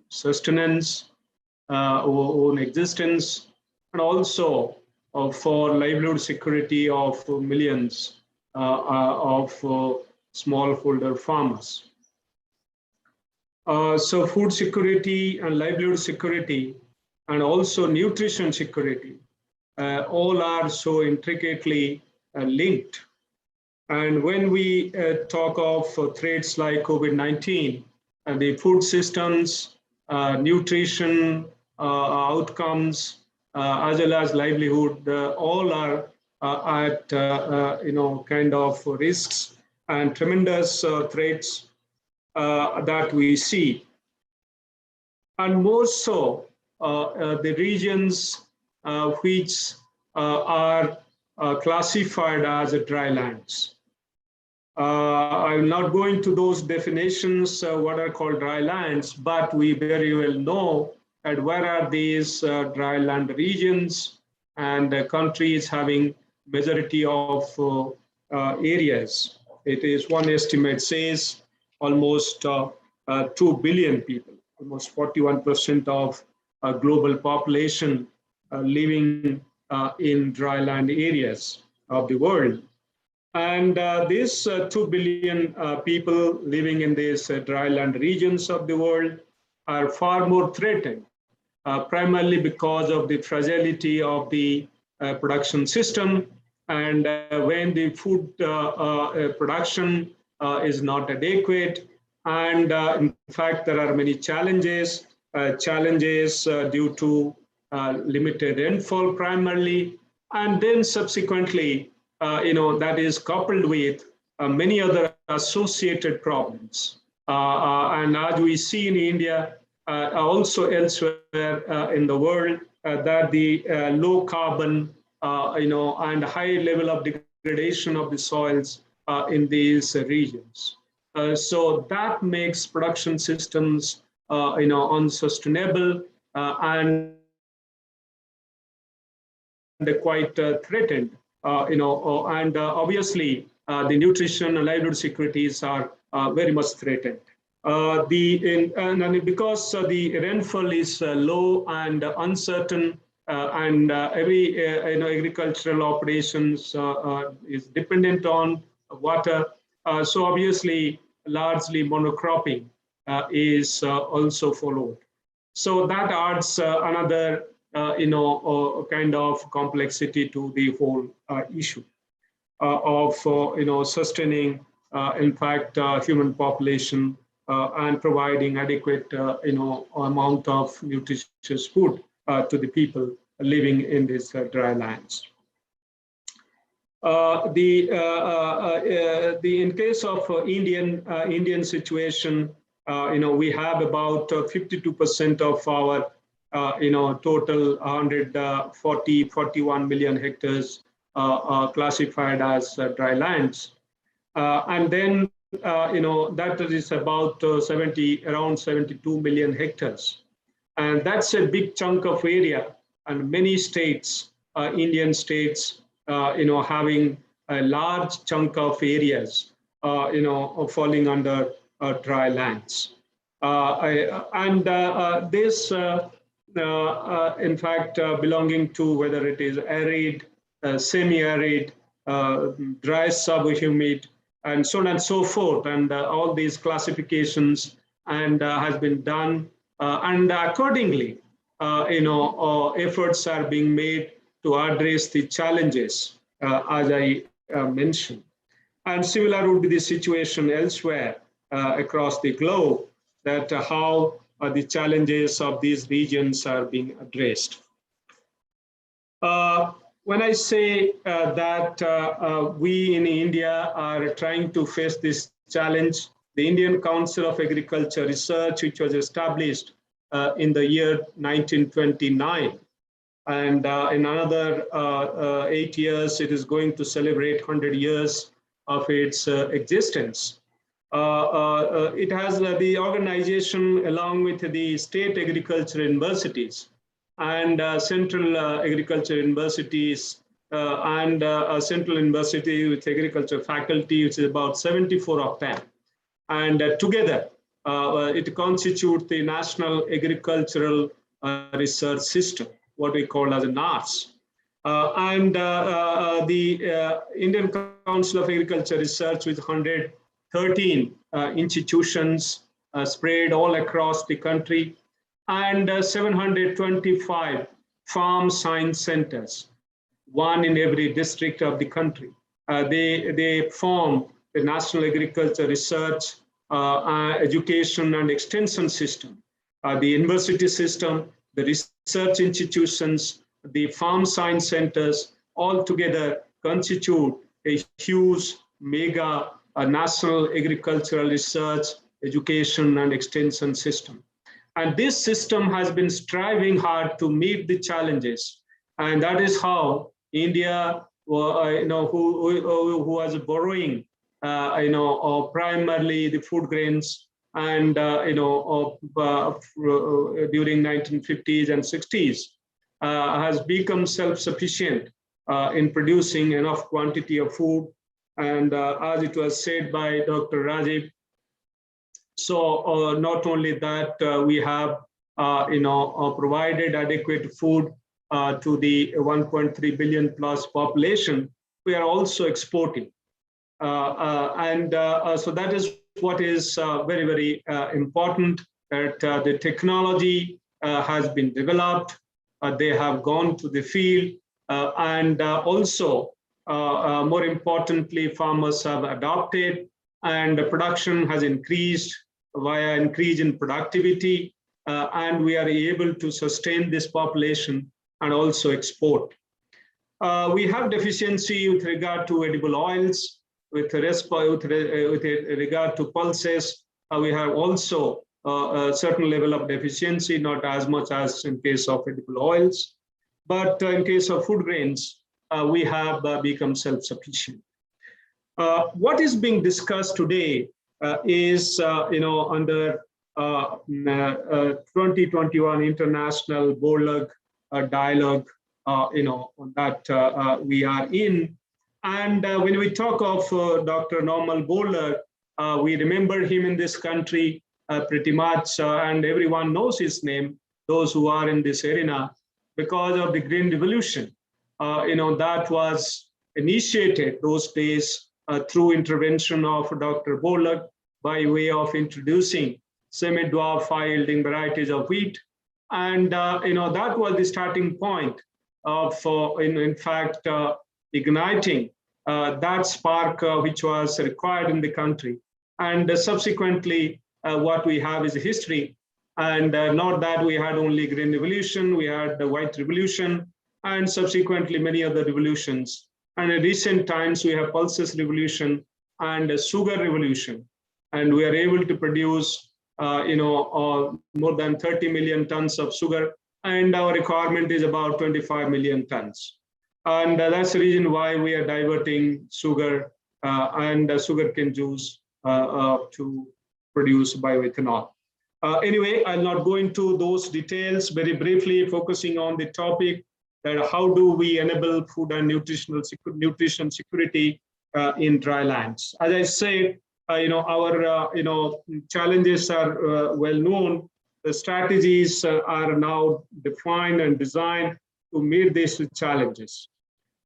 sustenance, our own existence, and also for livelihood security of millions of smallholder farmers. So food security and livelihood security, and also nutrition security, all are so intricately linked. And when we talk of threats like COVID-19, the food systems, nutrition outcomes, as well as livelihood, all are at kind of risks and tremendous threats that we see. And more so, the regions which are classified as drylands. I'm not going to those definitions, what are called drylands, but we very well know that where are these dryland regions, and countries having majority of areas. It is, one estimate says, almost 2 billion people, almost 41% of global population living in dryland areas of the world. And these 2 billion people living in these dryland regions of the world are far more threatened, primarily because of the fragility of the production system. And when the food production is not adequate, and in fact, there are many challenges due to limited rainfall primarily, and then subsequently, that is coupled with many other associated problems. And as we see in India, also elsewhere in the world, that the low carbon, and high level of degradation of the soils in these regions. So that makes production systems, unsustainable and quite threatened. And obviously, the nutrition and livelihood securities are very much threatened. Because the rainfall is low and uncertain, and every agricultural operations is dependent on water. So obviously, largely monocropping is also followed. So that adds another kind of complexity to the whole issue of sustaining, in fact, human population and providing adequate amount of nutritious food to the people living in these dry lands. In case of Indian situation, we have about 52% of our total 41 million hectares are classified as dry lands, and then that is about around 72 million hectares, and that's a big chunk of area, and many states, Indian states, having a large chunk of areas, falling under dry lands. This, in fact, belonging to whether it is arid, semi-arid, dry subhumid, and so on and so forth, and all these classifications and has been done, and accordingly, efforts are being made to address the challenges, as I mentioned. And similar would be the situation elsewhere across the globe, that how the challenges of these regions are being addressed. When I say that we in India are trying to face this challenge, the Indian Council of Agriculture Research, which was established in the year 1929, and in another 8 years, it is going to celebrate 100 years of its existence. It has the organization along with the state agriculture universities and central agriculture universities and a central university with agriculture faculty, which is about 74 of them. And together, it constitutes the National Agricultural Research System, what we call as a NARS. The Indian Council of Agriculture Research with 113 institutions spread all across the country, and 725 farm science centers, one in every district of the country. They form the National Agriculture Research, Education and Extension System, the university system, the research institutions, the farm science centers, all together constitute a huge mega national agricultural research, education and extension system. And this system has been striving hard to meet the challenges. And that is how India, who was borrowing, primarily the food grains, and during 1950s and 60s, has become self-sufficient in producing enough quantity of food. And as it was said by Dr. Rajiv, so not only that, we have provided adequate food to the 1.3 billion plus population, we are also exporting. So that is what is very, very important, that the technology has been developed, they have gone to the field, and also, more importantly, farmers have adopted, and the production has increased via increase in productivity, and we are able to sustain this population and also export. We have deficiency with regard to edible oils, with regard to pulses. We have also a certain level of deficiency, not as much as in case of edible oils, but in case of food grains, we have become self-sufficient. What is being discussed today is, under 2021 International Borlaug Dialogue, that we are in. And when we talk of Dr. Normal Borlaug, we remember him in this country pretty much, and everyone knows his name, those who are in this arena, because of the Green Revolution. That was initiated those days through intervention of Dr. Borlaug by way of introducing semi-dwarf high-yielding varieties of wheat. And that was the starting point of, in fact, igniting that spark which was required in the country. And subsequently, what we have is a history. And not that we had only Green Revolution, we had the White Revolution, and subsequently many other revolutions. And in recent times, we have Pulses Revolution and a Sugar Revolution. And we are able to produce more than 30 million tons of sugar, and our requirement is about 25 million tons. And that's the reason why we are diverting sugar and sugarcane juice to produce bioethanol. Anyway, I'll not go into those details. Very briefly, focusing on the topic that how do we enable food and nutrition security in drylands. As I said, our challenges are well known. The strategies are now defined and designed to meet these challenges.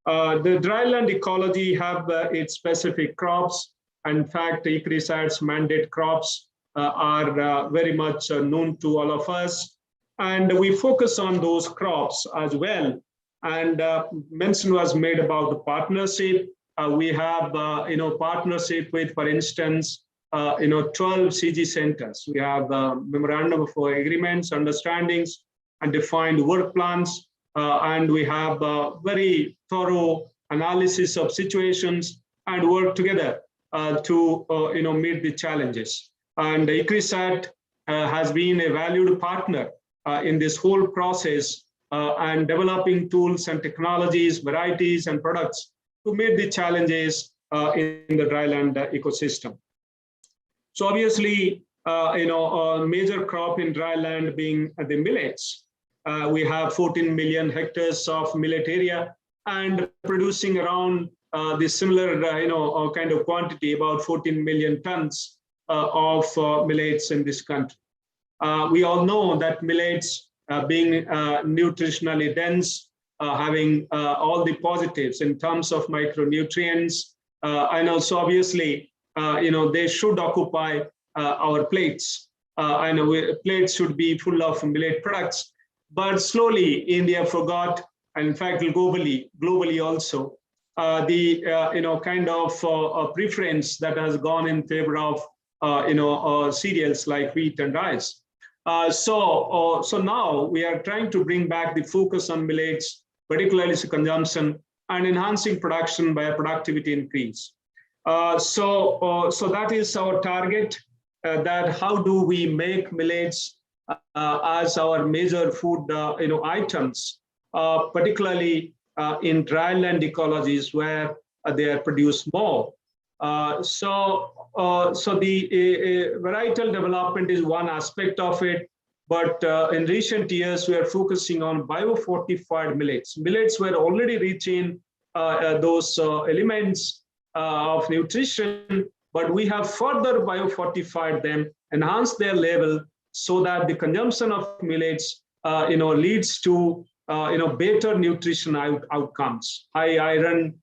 The dryland ecology have its specific crops. In fact, ICRISAT's mandate crops are very much known to all of us. And we focus on those crops as well. And mention was made about the partnership. We have, partnership with, for instance, 12 CG centers. We have memorandum of agreements, understandings, and defined work plans. And we have very thorough analysis of situations and work together to, meet the challenges. And ICRISAT has been a valued partner in this whole process and developing tools and technologies, varieties, and products to meet the challenges in the dryland ecosystem. So obviously, a major crop in dryland being the millets. We have 14 million hectares of millet area and producing around the similar, kind of quantity, about 14 million tons of millets in this country. We all know that millets being nutritionally dense, having all the positives in terms of micronutrients, and also obviously, they should occupy our plates. Plates should be full of millet products, but slowly India forgot, and in fact globally also, the kind of preference that has gone in favor of cereals like wheat and rice. So now we are trying to bring back the focus on millets, particularly consumption, and enhancing production by a productivity increase. So that is our target, that how do we make millets as our major food items, particularly in dryland ecologies where they are produced more. So the varietal development is one aspect of it, but in recent years we are focusing on biofortified millets. Millets were already reaching those elements of nutrition, but we have further biofortified them, enhanced their level so that the consumption of millets leads to better nutrition outcomes, high iron,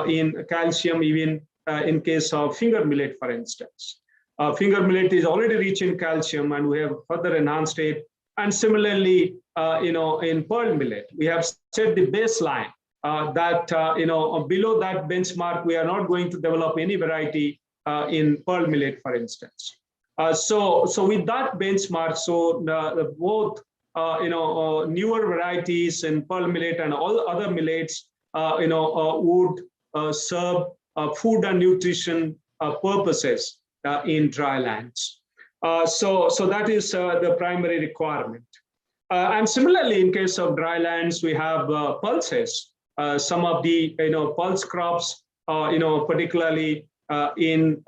in calcium, even in case of finger millet, for instance. Finger millet is already rich in calcium, and we have further enhanced it. And similarly, in pearl millet, we have set the baseline that below that benchmark, we are not going to develop any variety in pearl millet, for instance. So with that benchmark, so both newer varieties in pearl millet and all other millets, would serve food and nutrition purposes in drylands. So that is the primary requirement. And similarly, in case of drylands, we have pulses. Some of the pulse crops, particularly in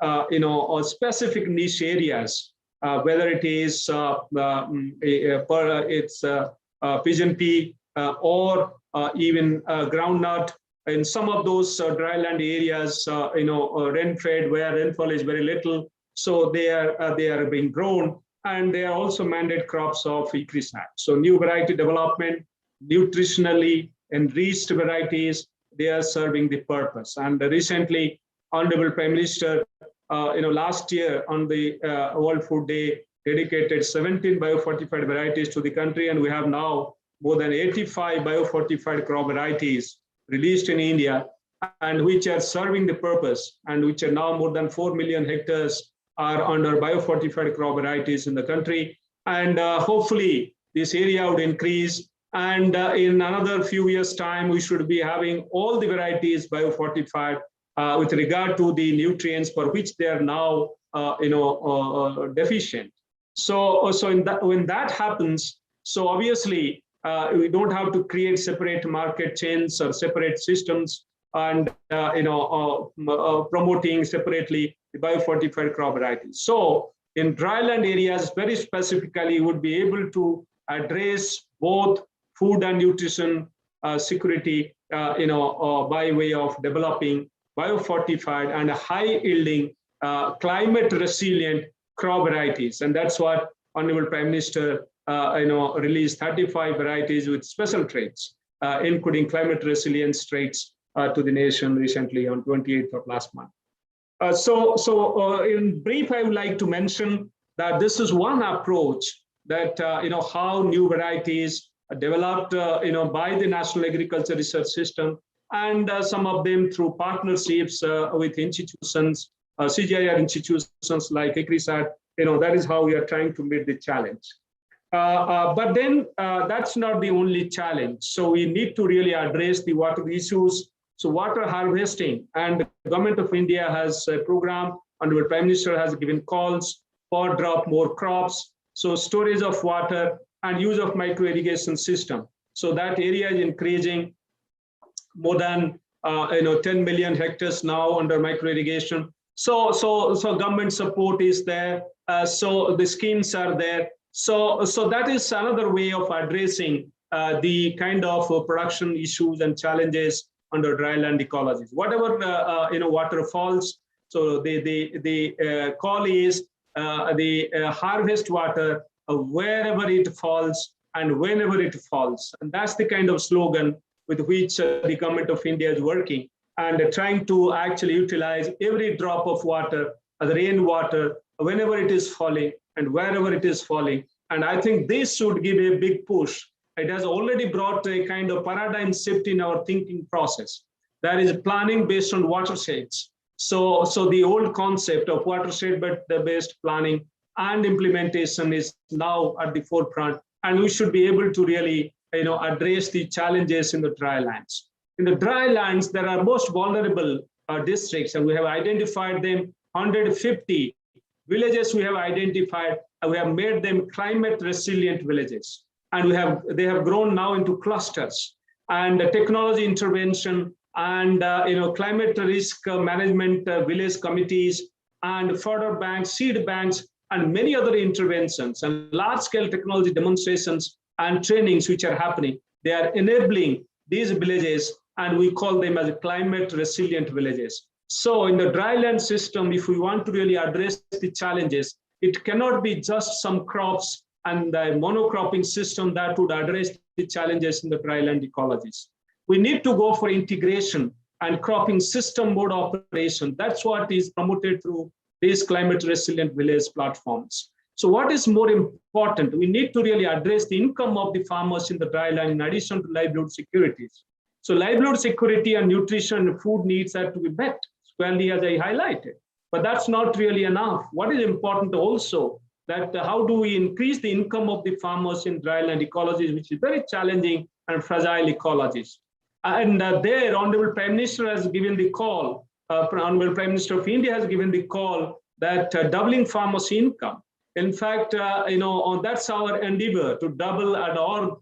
specific niche areas, whether it is pigeon pea or even groundnut. In some of those dryland areas, rain-fed, where rainfall is very little, so they are being grown. and they are also mandate crops of ICRISAT. So new variety development, nutritionally enriched varieties, they are serving the purpose. And recently, Honorable Prime Minister, last year on the World Food Day, dedicated 17 biofortified varieties to the country, and we have now more than 85 biofortified crop varieties released in India, and which are serving the purpose, and which are now more than 4 million hectares are under biofortified crop varieties in the country. And hopefully this area would increase. And in another few years' time, we should be having all the varieties biofortified with regard to the nutrients for which they are now deficient. So when that happens, so obviously we don't have to create separate market chains or separate systems and promoting separately the biofortified crop varieties. So in dryland areas, very specifically, would be able to address both food and nutrition security, by way of developing biofortified and high-yielding, climate-resilient crop varieties, and that's what Honorable Prime Minister, released 35 varieties with special traits, including climate resilience traits, to the nation recently on 28th of last month. So in brief, I would like to mention that this is one approach that how new varieties are developed, by the National Agriculture Research System, and some of them through partnerships with institutions, CGIAR institutions like ICRISAT. That is how we are trying to meet the challenge. But then that's not the only challenge. So we need to really address the water issues. So water harvesting, and the Government of India has a program, Honorable Prime Minister has given calls for drop more crops. So storage of water and use of micro irrigation system. So that area is increasing, more than 10 million hectares now under micro irrigation. So government support is there. So the schemes are there. So that is another way of addressing the kind of production issues and challenges under dryland ecologies. Whatever water falls, so the call is the harvest water wherever it falls and whenever it falls, and that's the kind of slogan with which the Government of India is working, and trying to actually utilize every drop of water as rainwater whenever it is falling and wherever it is falling. And I think this should give a big push. It has already brought a kind of paradigm shift in our thinking process. There is planning based on watersheds. So the old concept of watershed-based planning and implementation is now at the forefront, and we should be able to really address the challenges in the drylands. In the drylands, there are most vulnerable districts, and we have identified them. 150 villages we have identified, and we have made them climate resilient villages. And they have grown now into clusters, and technology intervention and climate risk management village committees and fodder banks, seed banks, and many other interventions and large-scale technology demonstrations and trainings which are happening. They are enabling these villages, and we call them as climate resilient villages. So in the dryland system, if we want to really address the challenges, it cannot be just some crops and the monocropping system that would address the challenges in the dryland ecologies. We need to go for integration and cropping system mode operation. That's what is promoted through these climate resilient village platforms. So what is more important? We need to really address the income of the farmers in the dryland in addition to livelihood securities. So livelihood security and nutrition and food needs are to be met squarely, as I highlighted. But that's not really enough. What is important also, that how do we increase the income of the farmers in dryland ecologies, which is very challenging and fragile ecologies. And there, Honorable Prime Minister has given the call, Honorable Prime Minister of India has given the call that doubling farmers' income. In fact, that's our endeavor, to double or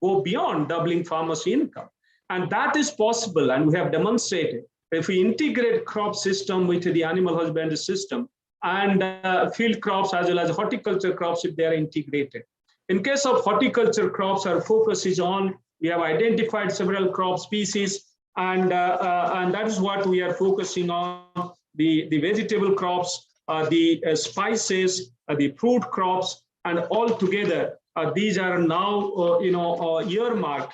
go beyond doubling farmers' income. And that is possible, and we have demonstrated. If we integrate crop system with the animal husbandry system and field crops as well as horticulture crops, if they are integrated. In case of horticulture crops, our focus is on, we have identified several crop species, and that is what we are focusing on, the vegetable crops, the spices, the fruit crops, and all together, these are now earmarked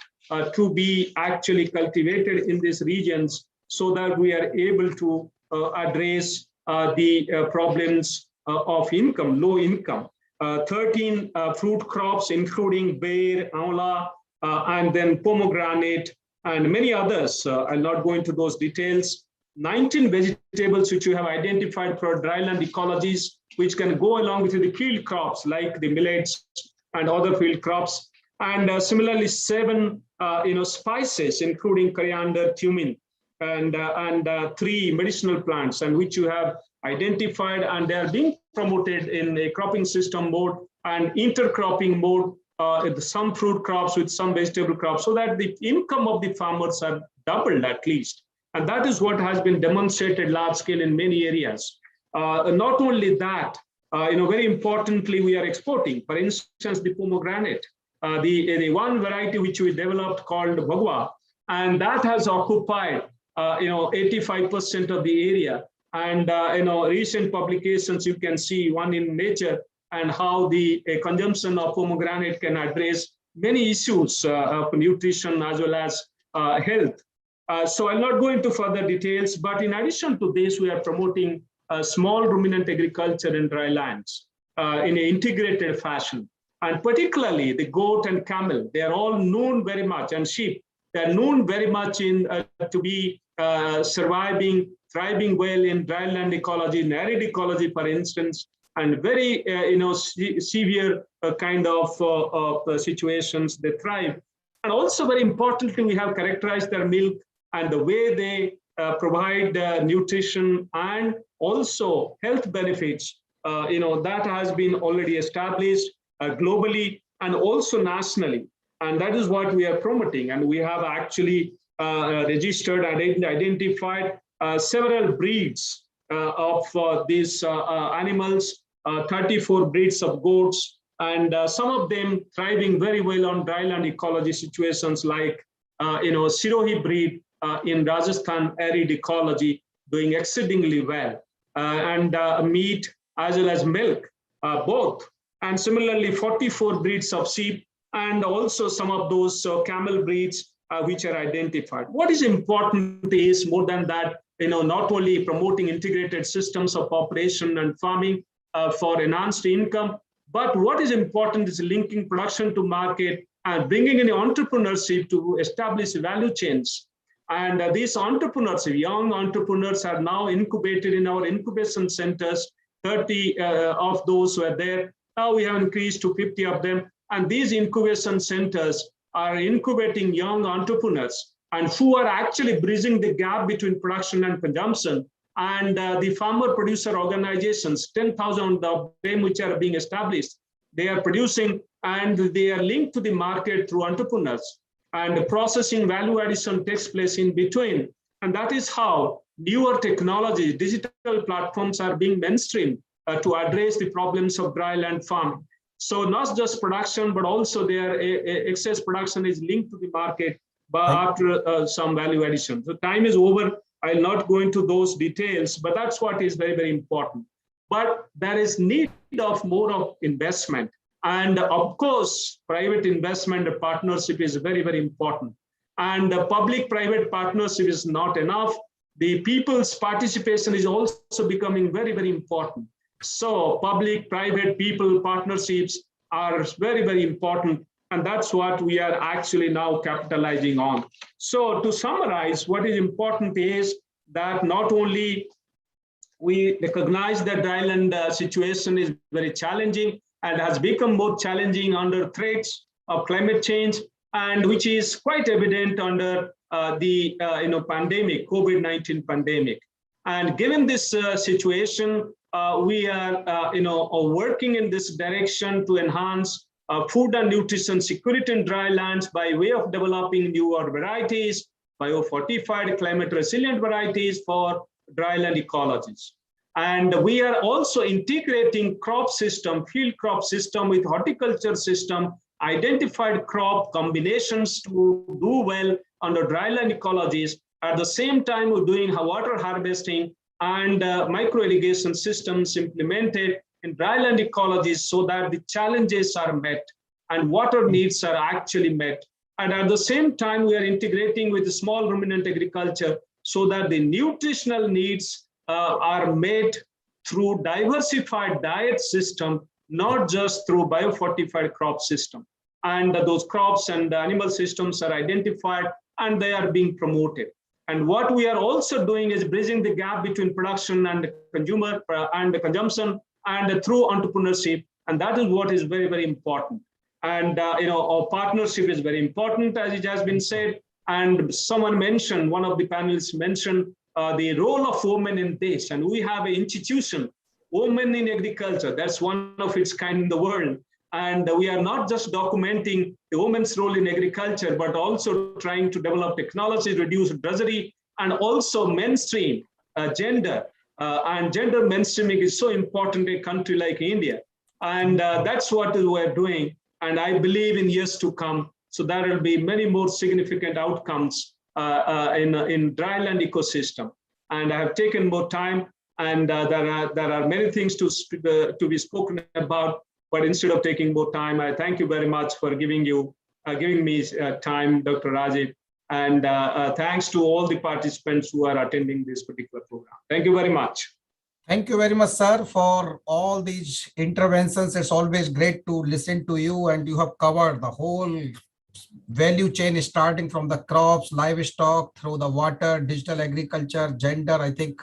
to be actually cultivated in these regions so that we are able to address the problems of income, low income. 13 fruit crops, including bear, amla, and then pomegranate, and many others. I'll not go into those details. 19 vegetables which you have identified for dryland ecologies, which can go along with the field crops like the millets and other field crops. And similarly, 7 spices, including coriander, cumin, and 3 medicinal plants, and which you have identified, and they are being promoted in a cropping system mode and intercropping mode, some fruit crops with some vegetable crops, so that the income of the farmers are doubled at least. And that is what has been demonstrated large scale in many areas. Not only that, very importantly, we are exporting. For instance, the pomegranate, the one variety which we developed called Bhagwa, and that has occupied 85% of the area. And recent publications, you can see one in Nature, and how the consumption of pomegranate can address many issues of nutrition as well as health. So I'll not go into further details, but in addition to this, we are promoting small ruminant agriculture in dry lands in an integrated fashion. And particularly the goat and camel, they are all known very much, and sheep, they are known very much in to be surviving, thriving well in dryland ecology, in arid ecology, for instance, and very severe kind of situations they thrive. And also very importantly, we have characterized their milk and the way they provide nutrition and also health benefits. That has been already established globally and also nationally. And that is what we are promoting. And we have actually registered and identified several breeds of these animals, 34 breeds of goats, and some of them thriving very well on dryland ecology situations like Sirohi breed in Rajasthan arid ecology, doing exceedingly well, and meat as well as milk, both. And similarly, 44 breeds of sheep, and also some of those camel breeds which are identified. What is important is more than that, not only promoting integrated systems of operation and farming for enhanced income, but what is important is linking production to market and bringing in entrepreneurship to establish value chains. And these entrepreneurs, young entrepreneurs, are now incubated in our incubation centers. 30 of those were there. Now we have increased to 50 of them. And these incubation centers are incubating young entrepreneurs and who are actually bridging the gap between production and consumption. And the farmer producer organizations, 10,000 of them which are being established, they are producing and they are linked to the market through entrepreneurs. And the processing value addition takes place in between. And that is how newer technologies, digital platforms are being mainstreamed to address the problems of dryland farming. So not just production, but also their excess production is linked to the market after some value addition. So time is over. I'll not go into those details, but that's what is very, very important. But there is need of more of investment. And of course, private investment and partnership is very, very important. And public-private partnership is not enough. The people's participation is also becoming very, very important. So public, private, people partnerships are very, very important. And that's what we are actually now capitalizing on. So to summarize, what is important is that not only we recognize that dryland situation is very challenging and has become more challenging under threats of climate change, and which is quite evident under the pandemic, COVID-19 pandemic. And given this situation, we are working in this direction to enhance food and nutrition security in drylands by way of developing newer varieties, biofortified climate resilient varieties for dryland ecologies. And we are also integrating crop system, field crop system with horticulture system, identified crop combinations to do well under dryland ecologies. At the same time, we're doing water harvesting and micro irrigation systems implemented in dryland ecologies so that the challenges are met and water needs are actually met. And at the same time, we are integrating with the small ruminant agriculture so that the nutritional needs are met through diversified diet system, not just through biofortified crop system. And those crops and animal systems are identified and they are being promoted. And what we are also doing is bridging the gap between production and consumer and consumption and through entrepreneurship. And that is what is very, very important. And our partnership is very important, as it has been said. And someone mentioned, one of the panelists mentioned the role of women in this. And we have an institution, Women in Agriculture. That's one of its kind in the world. And we are not just documenting the women's role in agriculture, but also trying to develop technology, reduce drudgery, and also mainstream gender. And gender mainstreaming is so important in a country like India. And that's what we're doing. And I believe in years to come, so there will be many more significant outcomes in dryland ecosystem. And I have taken more time, and there are many things to be spoken about. But instead of taking more time, I thank you very much for giving me time, Dr. Rajiv. And thanks to all the participants who are attending this particular program. Thank you very much. Thank you very much, sir, for all these interventions. It's always great to listen to you, and you have covered the whole value chain, starting from the crops, livestock, through the water, digital agriculture, gender. I think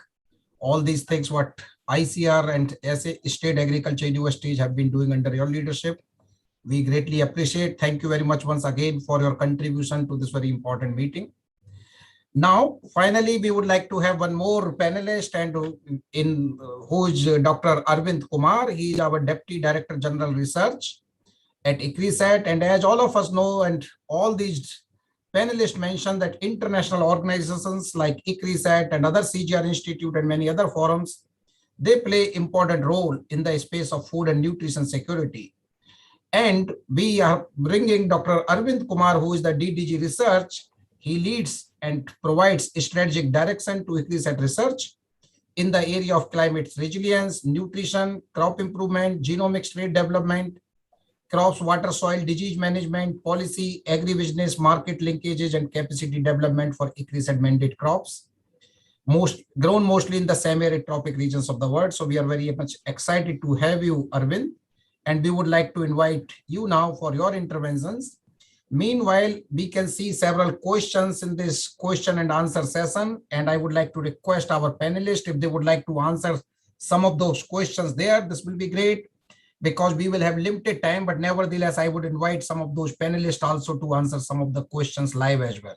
all these things what ICR and SA State Agriculture Universities have been doing under your leadership, we greatly appreciate. Thank you very much once again for your contribution to this very important meeting. Now, finally, we would like to have one more panelist, and who is Dr. Arvind Kumar. He is our Deputy Director General Research at ICRISAT. And as all of us know, and all these panelists mentioned, that international organizations like ICRISAT and other CGR Institute and many other forums, they play important role in the space of food and nutrition security. And we are bringing Dr. Arvind Kumar, who is the DDG Research. He leads and provides strategic direction to ICRISAT Research in the area of climate resilience, nutrition, crop improvement, genomics trade development, crops, water, soil, disease management, policy, agribusiness, market linkages, and capacity development for ICRISAT mandate crops, grown mostly in the semi-arid tropic regions of the world. So we are very much excited to have you, Arvind, and we would like to invite you now for your interventions. Meanwhile, we can see several questions in this question and answer session, and I would like to request our panelists, if they would like to answer some of those questions there, this will be great, because we will have limited time. But nevertheless, I would invite some of those panelists also to answer some of the questions live as well.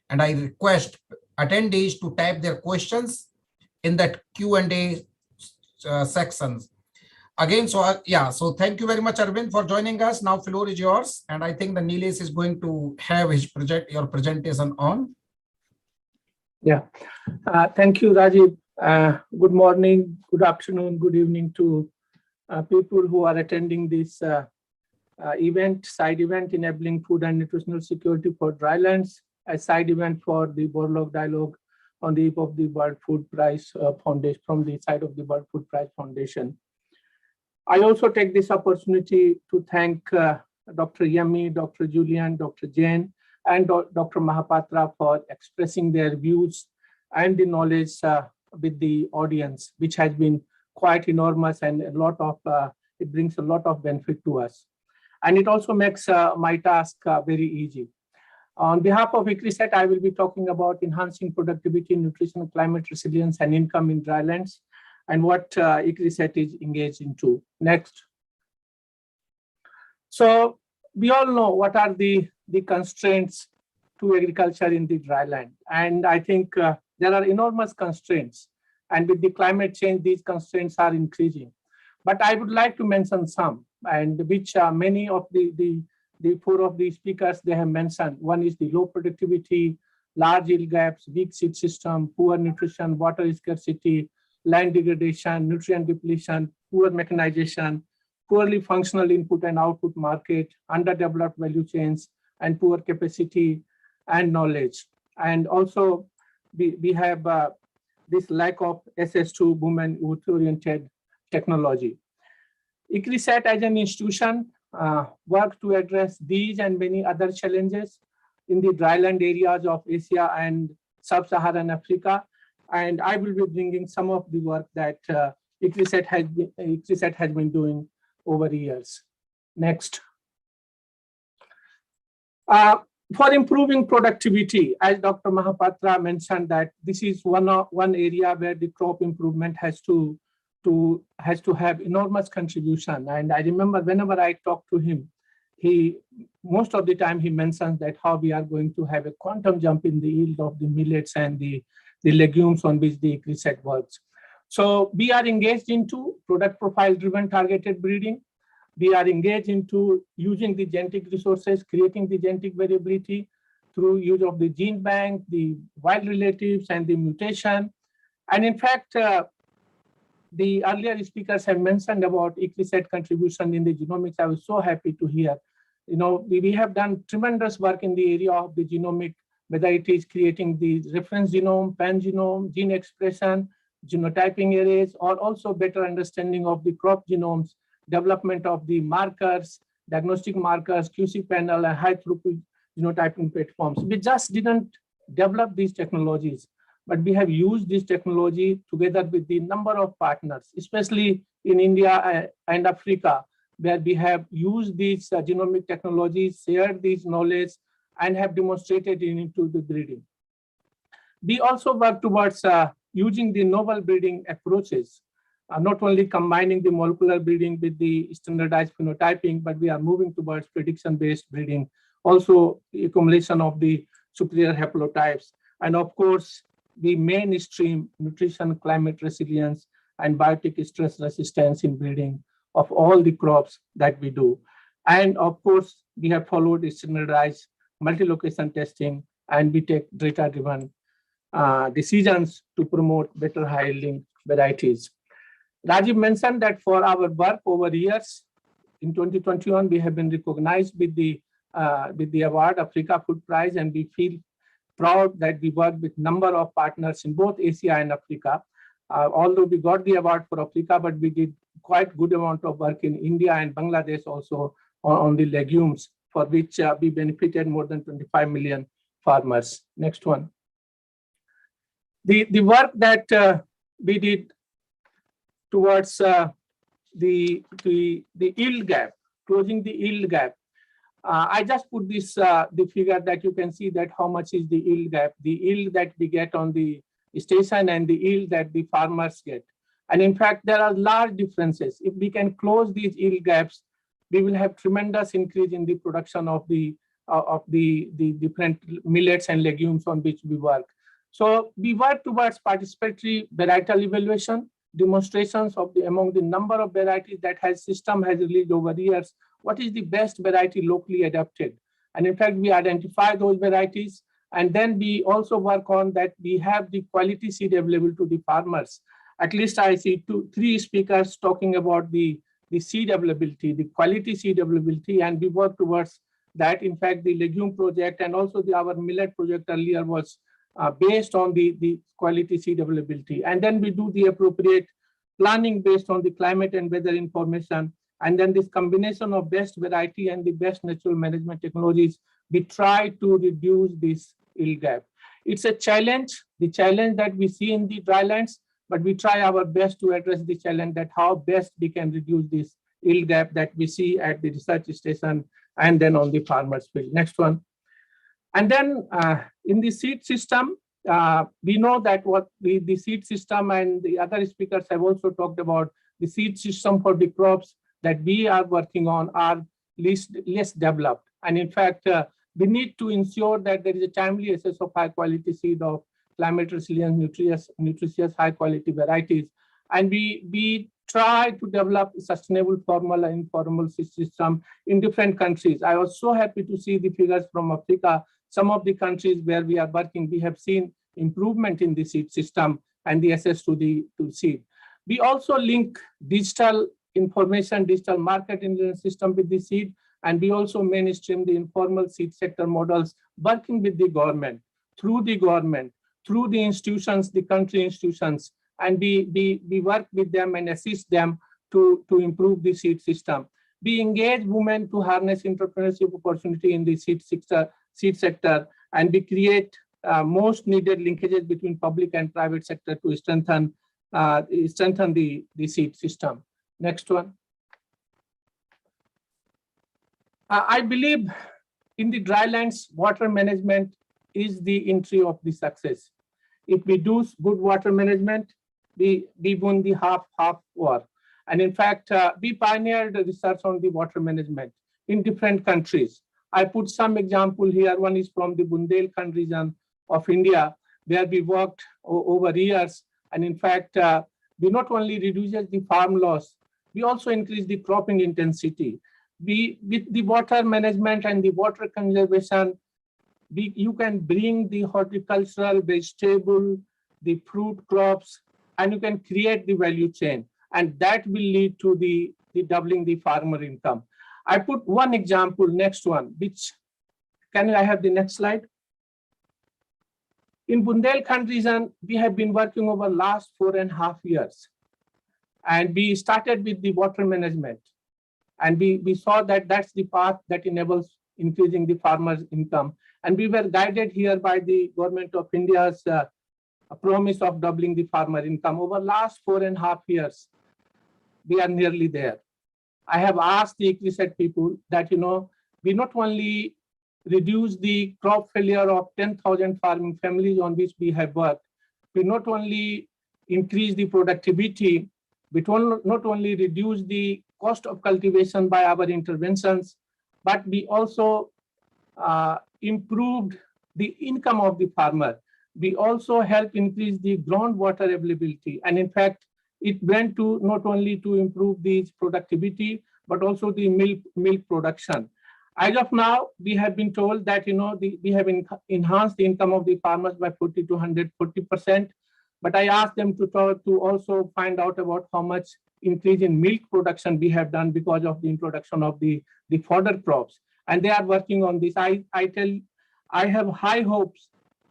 And I request attendees to type their questions in that Q&A sections. Again, so thank you very much, Arvind, for joining us. Now floor is yours, and I think the Nilesh is going to have your presentation on. Yeah, thank you, Rajiv. Good morning, good afternoon, good evening to people who are attending this side event enabling food and nutritional security for drylands, a side event for the Borlaug Dialogue on the eve of the World Food Prize Foundation, from the side of the World Food Prize Foundation. I also take this opportunity to thank Dr. Yami, Dr. Julian, Dr. Jain, and Dr. Mahapatra for expressing their views and the knowledge with the audience, which has been quite enormous, and a lot of it brings a lot of benefit to us. And it also makes my task very easy. On behalf of ICRISAT, I will be talking about enhancing productivity, nutrition, climate resilience, and income in drylands, and what ICRISAT is engaged into. Next. So we all know what are the constraints to agriculture in the dryland. And I think there are enormous constraints. And with the climate change, these constraints are increasing. But I would like to mention some, and which many of the four of the speakers, they have mentioned. One is the low productivity, large yield gaps, weak seed system, poor nutrition, water scarcity, land degradation, nutrient depletion, poor mechanization, poorly functional input and output market, underdeveloped value chains, and poor capacity and knowledge. And also we have this lack of access to women youth-oriented technology. ICRISAT as an institution works to address these and many other challenges in the dryland areas of Asia and Sub-Saharan Africa. And I will be bringing some of the work that ICRISAT has been doing over the years. Next. For improving productivity, as Dr. Mahapatra mentioned, that this is one area where the crop improvement has to have enormous contribution. And I remember whenever I talk to him, most of the time he mentions that how we are going to have a quantum jump in the yield of the millets and the legumes on which the ICRISAT works. So we are engaged into product profile driven targeted breeding. We are engaged into using the genetic resources, creating the genetic variability through use of the gene bank, the wild relatives, and the mutation. And in fact, the earlier speakers have mentioned about ICRISAT contribution in the genomics. I was so happy to hear. You know, we have done tremendous work in the area of the genomic, whether it is creating the reference genome, pangenome, gene expression, genotyping arrays, or also better understanding of the crop genomes, development of the markers, diagnostic markers, QC panel, and high throughput genotyping platforms. We just didn't develop these technologies, but we have used this technology together with the number of partners, especially in India and Africa, where we have used these genomic technologies, shared these knowledge, and have demonstrated it into the breeding. We also work towards using the novel breeding approaches, not only combining the molecular breeding with the standardized phenotyping, but we are moving towards prediction-based breeding, also accumulation of the superior haplotypes, and of course, the mainstream nutrition, climate resilience, and biotic stress resistance in breeding of all the crops that we do. And of course, we have followed the standardized multi-location testing, and we take data-driven decisions to promote better high-yielding varieties. Rajiv mentioned that for our work over years, in 2021, we have been recognized with the award Africa Food Prize, and we feel proud that we work with number of partners in both Asia and Africa. Although we got the award for Africa, but we did quite good amount of work in India and Bangladesh also on the legumes, for which we benefited more than 25 million farmers. Next one. The work that we did towards the yield gap, closing the yield gap. I just put this the figure that you can see that how much is the yield gap, the yield that we get on the station and the yield that the farmers get. And in fact, there are large differences. If we can close these yield gaps, we will have tremendous increase in the production of the different millets and legumes on which we work. So we work towards participatory varietal evaluation, demonstrations of among the number of varieties that system has released over the years, what is the best variety locally adapted. And in fact, we identify those varieties, and then we also work on that we have the quality seed available to the farmers. At least I see 2-3 speakers talking about the seed availability, the quality seed availability, and we work towards that. In fact, the legume project and also our millet project earlier was based on the quality seed availability. And then we do the appropriate planning based on the climate and weather information. And then this combination of best variety and the best natural management technologies, we try to reduce this yield gap. It's a challenge, the challenge that we see in the drylands, but we try our best to address the challenge that how best we can reduce this yield gap that we see at the research station and then on the farmer's field. Next one. And then in the seed system, we know that what the seed system, and the other speakers have also talked about the seed system for the crops that we are working on are less developed. And in fact, we need to ensure that there is a timely access of high quality seed of climate resilient, nutritious, high quality varieties. And we try to develop sustainable formal and informal seed system in different countries. I was so happy to see the figures from Africa. Some of the countries where we are working, we have seen improvement in the seed system and the access to the seed. We also link digital information, digital market intelligence system with the seed, and we also mainstream the informal seed sector models, working with the government, through the government, through the institutions, the country institutions, and we work with them and assist them to improve the seed system. We engage women to harness entrepreneurship opportunity in the seed sector, and we create most needed linkages between public and private sector to strengthen the seed system. Next one. I believe in the drylands, water management is the entry of the success. If we do good water management, we win the half war. And in fact, we pioneered research on the water management in different countries. I put some example here. One is from the Bundelkhand region of India, where we worked over years. And in fact, we not only reduces the farm loss, we also increase the cropping intensity. With the water management and the water conservation, you can bring the horticultural, vegetable, the fruit crops, and you can create the value chain. And that will lead to the doubling the farmer income. I put one example, next one, which, can I have the next slide? In Bundelkhand region, we have been working over last 4.5 years. And we started with the water management. And we saw that that's the path that enables increasing the farmer's income. And we were guided here by the government of India's promise of doubling the farmer income. Over last 4.5 years, we are nearly there. I have asked the ICRISAT people that, we not only reduce the crop failure of 10,000 farming families on which we have worked, we not only increase the productivity, we not only reduce the cost of cultivation by our interventions, but we also improved the income of the farmer. We also help increase the groundwater availability. And in fact, it went to not only to improve the productivity, but also the milk production. As of now, we have been told that we have enhanced the income of the farmers by 40 to 140%. But I asked them to also find out about how much increase in milk production we have done because of the introduction of the fodder crops. And they are working on this. I have high hopes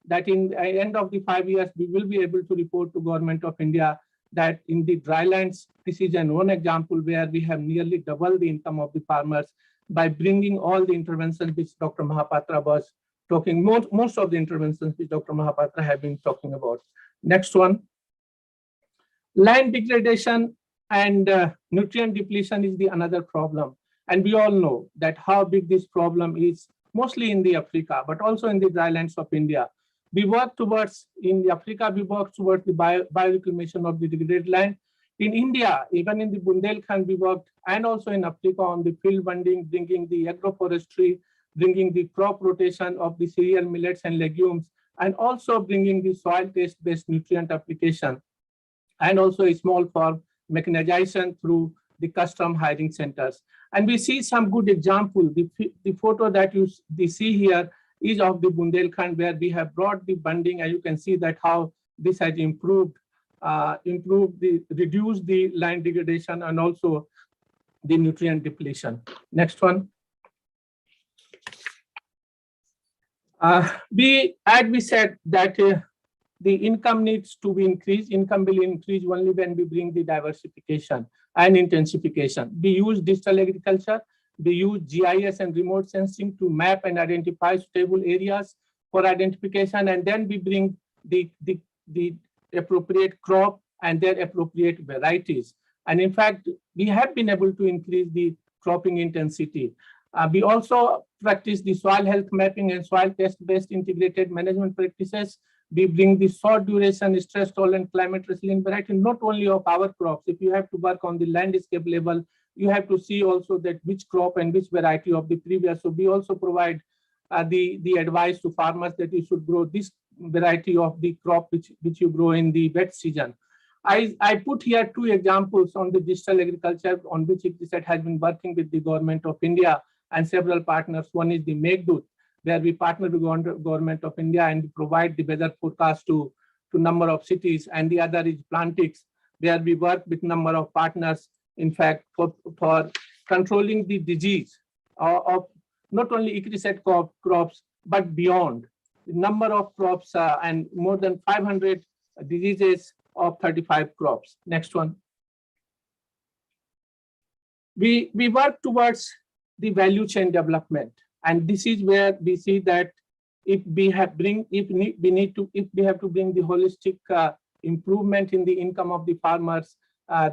that in the end of the 5 years, we will be able to report to Government of India that in the drylands, this is one example where we have nearly doubled the income of the farmers by bringing all the interventions which Dr. Mahapatra was talking, most of the interventions which Dr. Mahapatra have been talking about. Next one. Land degradation and nutrient depletion is the another problem. And we all know that how big this problem is, mostly in the Africa, but also in the drylands of India. We work towards, in Africa, we work towards the bioreclamation of the degraded land. In India, even in the Bundelkhand, we worked, and also in Africa on the field bunding, bringing the agroforestry, bringing the crop rotation of the cereal, millets, and legumes, and also bringing the soil test-based nutrient application, and also a small farm mechanization through the custom hiring centers. And we see some good example. The photo that you see here is of the Bundelkhand, where we have brought the bunding, and you can see that how this has reduced the land degradation and also the nutrient depletion. Next one. As we said that the income needs to be increased. Income will increase only when we bring the diversification and intensification. We use digital agriculture. We use GIS and remote sensing to map and identify suitable areas for identification, and then we bring the appropriate crop and their appropriate varieties. And in fact, we have been able to increase the cropping intensity. We also practice the soil health mapping and soil test-based integrated management practices. We bring the short duration, stress tolerant, climate resilient variety, not only of our crops. If you have to work on the landscape level, you have to see also that which crop and which variety of the previous. So we also provide the advice to farmers that you should grow this variety of the crop which you grow in the wet season. I put here two examples on the digital agriculture on which ICRISAT has been working with the Government of India and several partners. One is the Meghdut, where we partner with the Government of India and provide the weather forecast to number of cities. And the other is Plantix, where we work with number of partners, in fact, for controlling the disease of not only ICRISAT crops, but beyond. number of crops and more than 500 diseases of 35 crops. Next one. We work towards the value chain development, and this is where we see that if we have to bring the holistic improvement in the income of the farmers,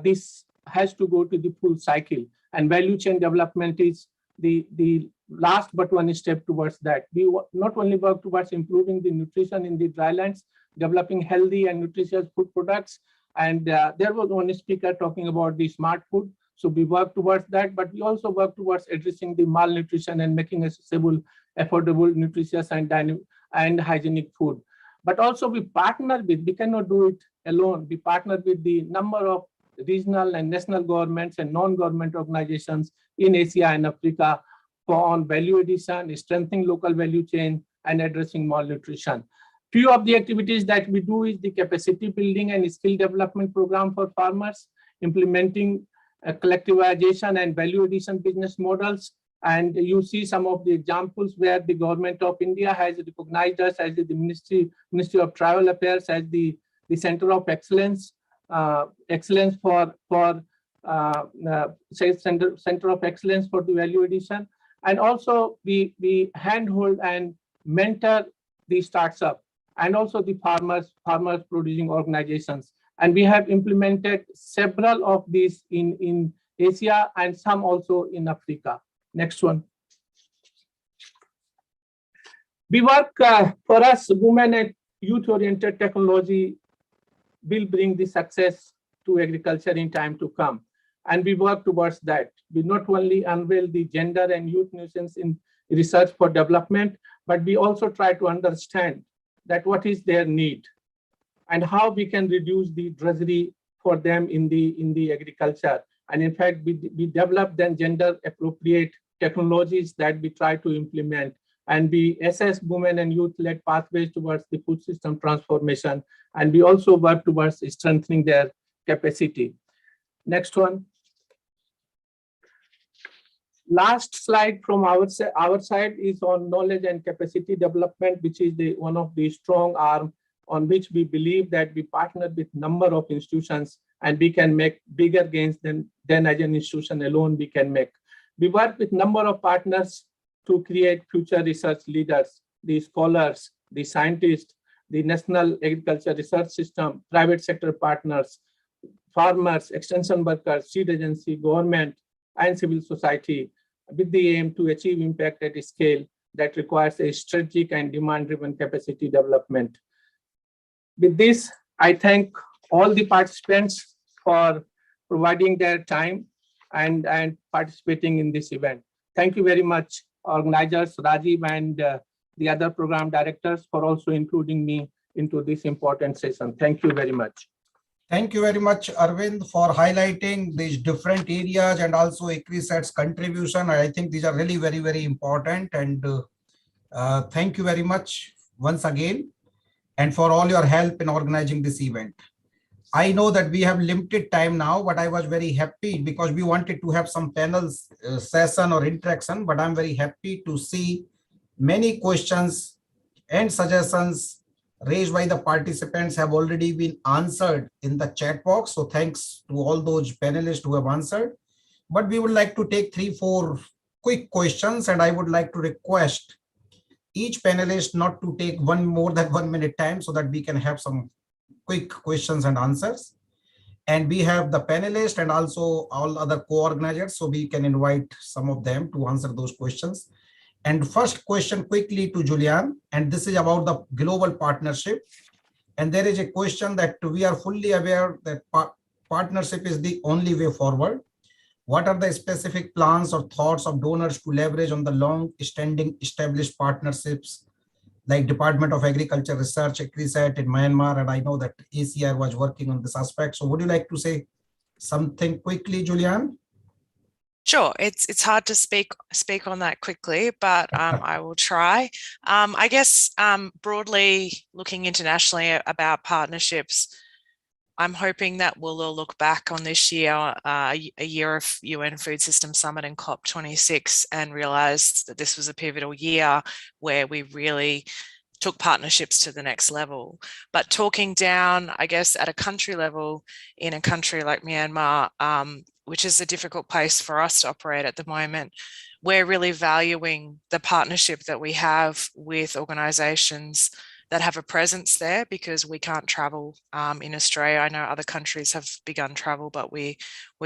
this has to go to the full cycle, and value chain development is the last but one step towards that. We not only work towards improving the nutrition in the drylands, developing healthy and nutritious food products, and there was one speaker talking about the smart food. So we work towards that, but we also work towards addressing the malnutrition and making accessible, affordable, nutritious, and hygienic food. But also we partner with, we cannot do it alone. We partner with the number of regional and national governments and non-government organizations in Asia and Africa on value addition, strengthening local value chain, and addressing malnutrition. Few of the activities that we do is the capacity building and skill development program for farmers, implementing collectivization and value addition business models. And you see some of the examples where the government of India has recognized us as the Ministry of Tribal Affairs as the Center of Excellence, Center of Excellence for the value addition. And also we handhold and mentor the startups and also the farmers producing organizations. And we have implemented several of these in Asia and some also in Africa. Next one. We work for us, women and youth-oriented technology will bring the success to agriculture in time to come. And we work towards that. We not only unveil the gender and youth nuisance in research for development, but we also try to understand that what is their need and how we can reduce the drudgery for them in the agriculture. And in fact, we develop then gender appropriate technologies that we try to implement, and we assess women and youth-led pathways towards the food system transformation. And we also work towards strengthening their capacity. Next one. Last slide from our side is on knowledge and capacity development, which is one of the strong arms on which we believe that we partner with number of institutions and we can make bigger gains than as an institution alone we can make. We work with number of partners to create future research leaders, the scholars, the scientists, the National Agriculture Research System, private sector partners, farmers, extension workers, seed agency, government, and civil society, with the aim to achieve impact at a scale that requires a strategic and demand-driven capacity development. With this, I thank all the participants for providing their time and participating in this event. Thank you very much, organizers, Rajiv, and the other program directors for also including me into this important session. Thank you very much. Thank you very much, Arvind, for highlighting these different areas and also ICRISAT's contribution. I think these are really very, very important. And thank you very much once again, and for all your help in organizing this event. I know that we have limited time now, but I was very happy because we wanted to have some panels session or interaction, but I'm very happy to see many questions and suggestions raised by the participants have already been answered in the chat box. So thanks to all those panelists who have answered. But we would like to take 3-4 quick questions, and I would like to request each panelist not to take more than 1 minute time so that we can have some quick questions and answers. And we have the panelists and also all other co-organizers, so we can invite some of them to answer those questions. And first question quickly to Julian, and this is about the global partnership. And there is a question that we are fully aware that partnership is the only way forward. What are the specific plans or thoughts of donors to leverage on the long-standing established partnerships like Department of Agriculture Research, ICRISAT in Myanmar, and I know that ACR was working on this aspect. So would you like to say something quickly, Julian? Sure, it's hard to speak on that quickly, but I will try. I guess broadly looking internationally about partnerships, I'm hoping that we'll all look back on this year, a year of UN Food System Summit and COP26, and realize that this was a pivotal year where we really took partnerships to the next level. But talking down, I guess, at a country level, in a country like Myanmar, which is a difficult place for us to operate at the moment, we're really valuing the partnership that we have with organisations that have a presence there, because we can't travel in Australia. I know other countries have begun travel, but we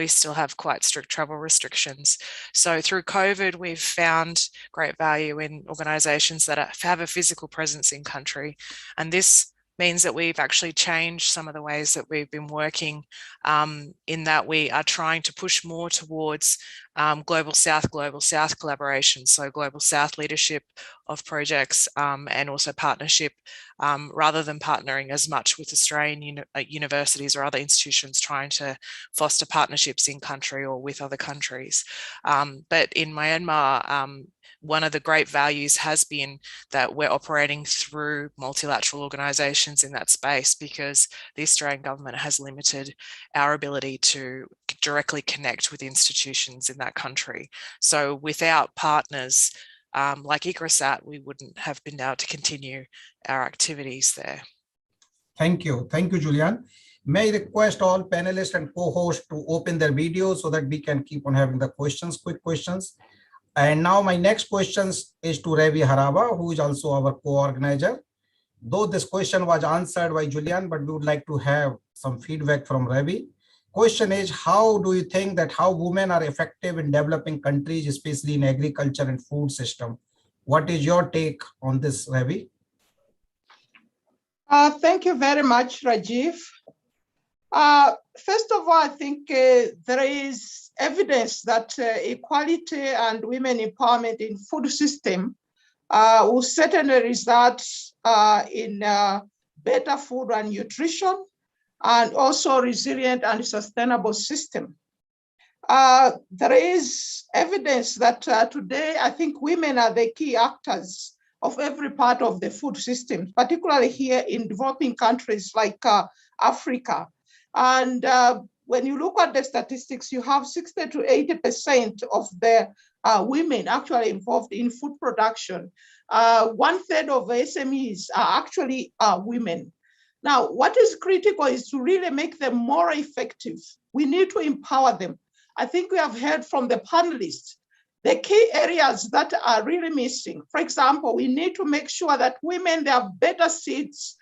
still have quite strict travel restrictions. So through COVID, we've found great value in organisations that have a physical presence in country. And this means that we've actually changed some of the ways that we've been working, in that we are trying to push more towards Global South collaboration. So Global South leadership of projects, and also partnership, rather than partnering as much with Australian universities or other institutions trying to foster partnerships in country or with other countries. But in Myanmar, one of the great values has been that we're operating through multilateral organisations in that space, because the Australian government has limited our ability to directly connect with institutions in that country. So without partners like ICRISAT, we wouldn't have been able to continue our activities there. Thank you. Thank you, Julian. May I request all panelists and co-hosts to open their videos so that we can keep on having the questions, quick questions. And now my next question is to Ravi Haraba, who is also our co-organizer. Though this question was answered by Julian, but we would like to have some feedback from Ravi. Question is, how do you think that how women are effective in developing countries, especially in agriculture and food system? What is your take on this, Ravi? Thank you very much, Rajiv. First of all, I think there is evidence that equality and women empowerment in food system will certainly result in better food and nutrition, and also resilient and sustainable system. There is evidence that today, I think women are the key actors of every part of the food system, particularly here in developing countries like Africa. And when you look at the statistics, you have 60 to 80% of the women actually involved in food production. 1/3 of SMEs are actually women. Now, what is critical is to really make them more effective. We need to empower them. I think we have heard from the panelists the key areas that are really missing. For example, we need to make sure that women, they have better seeds,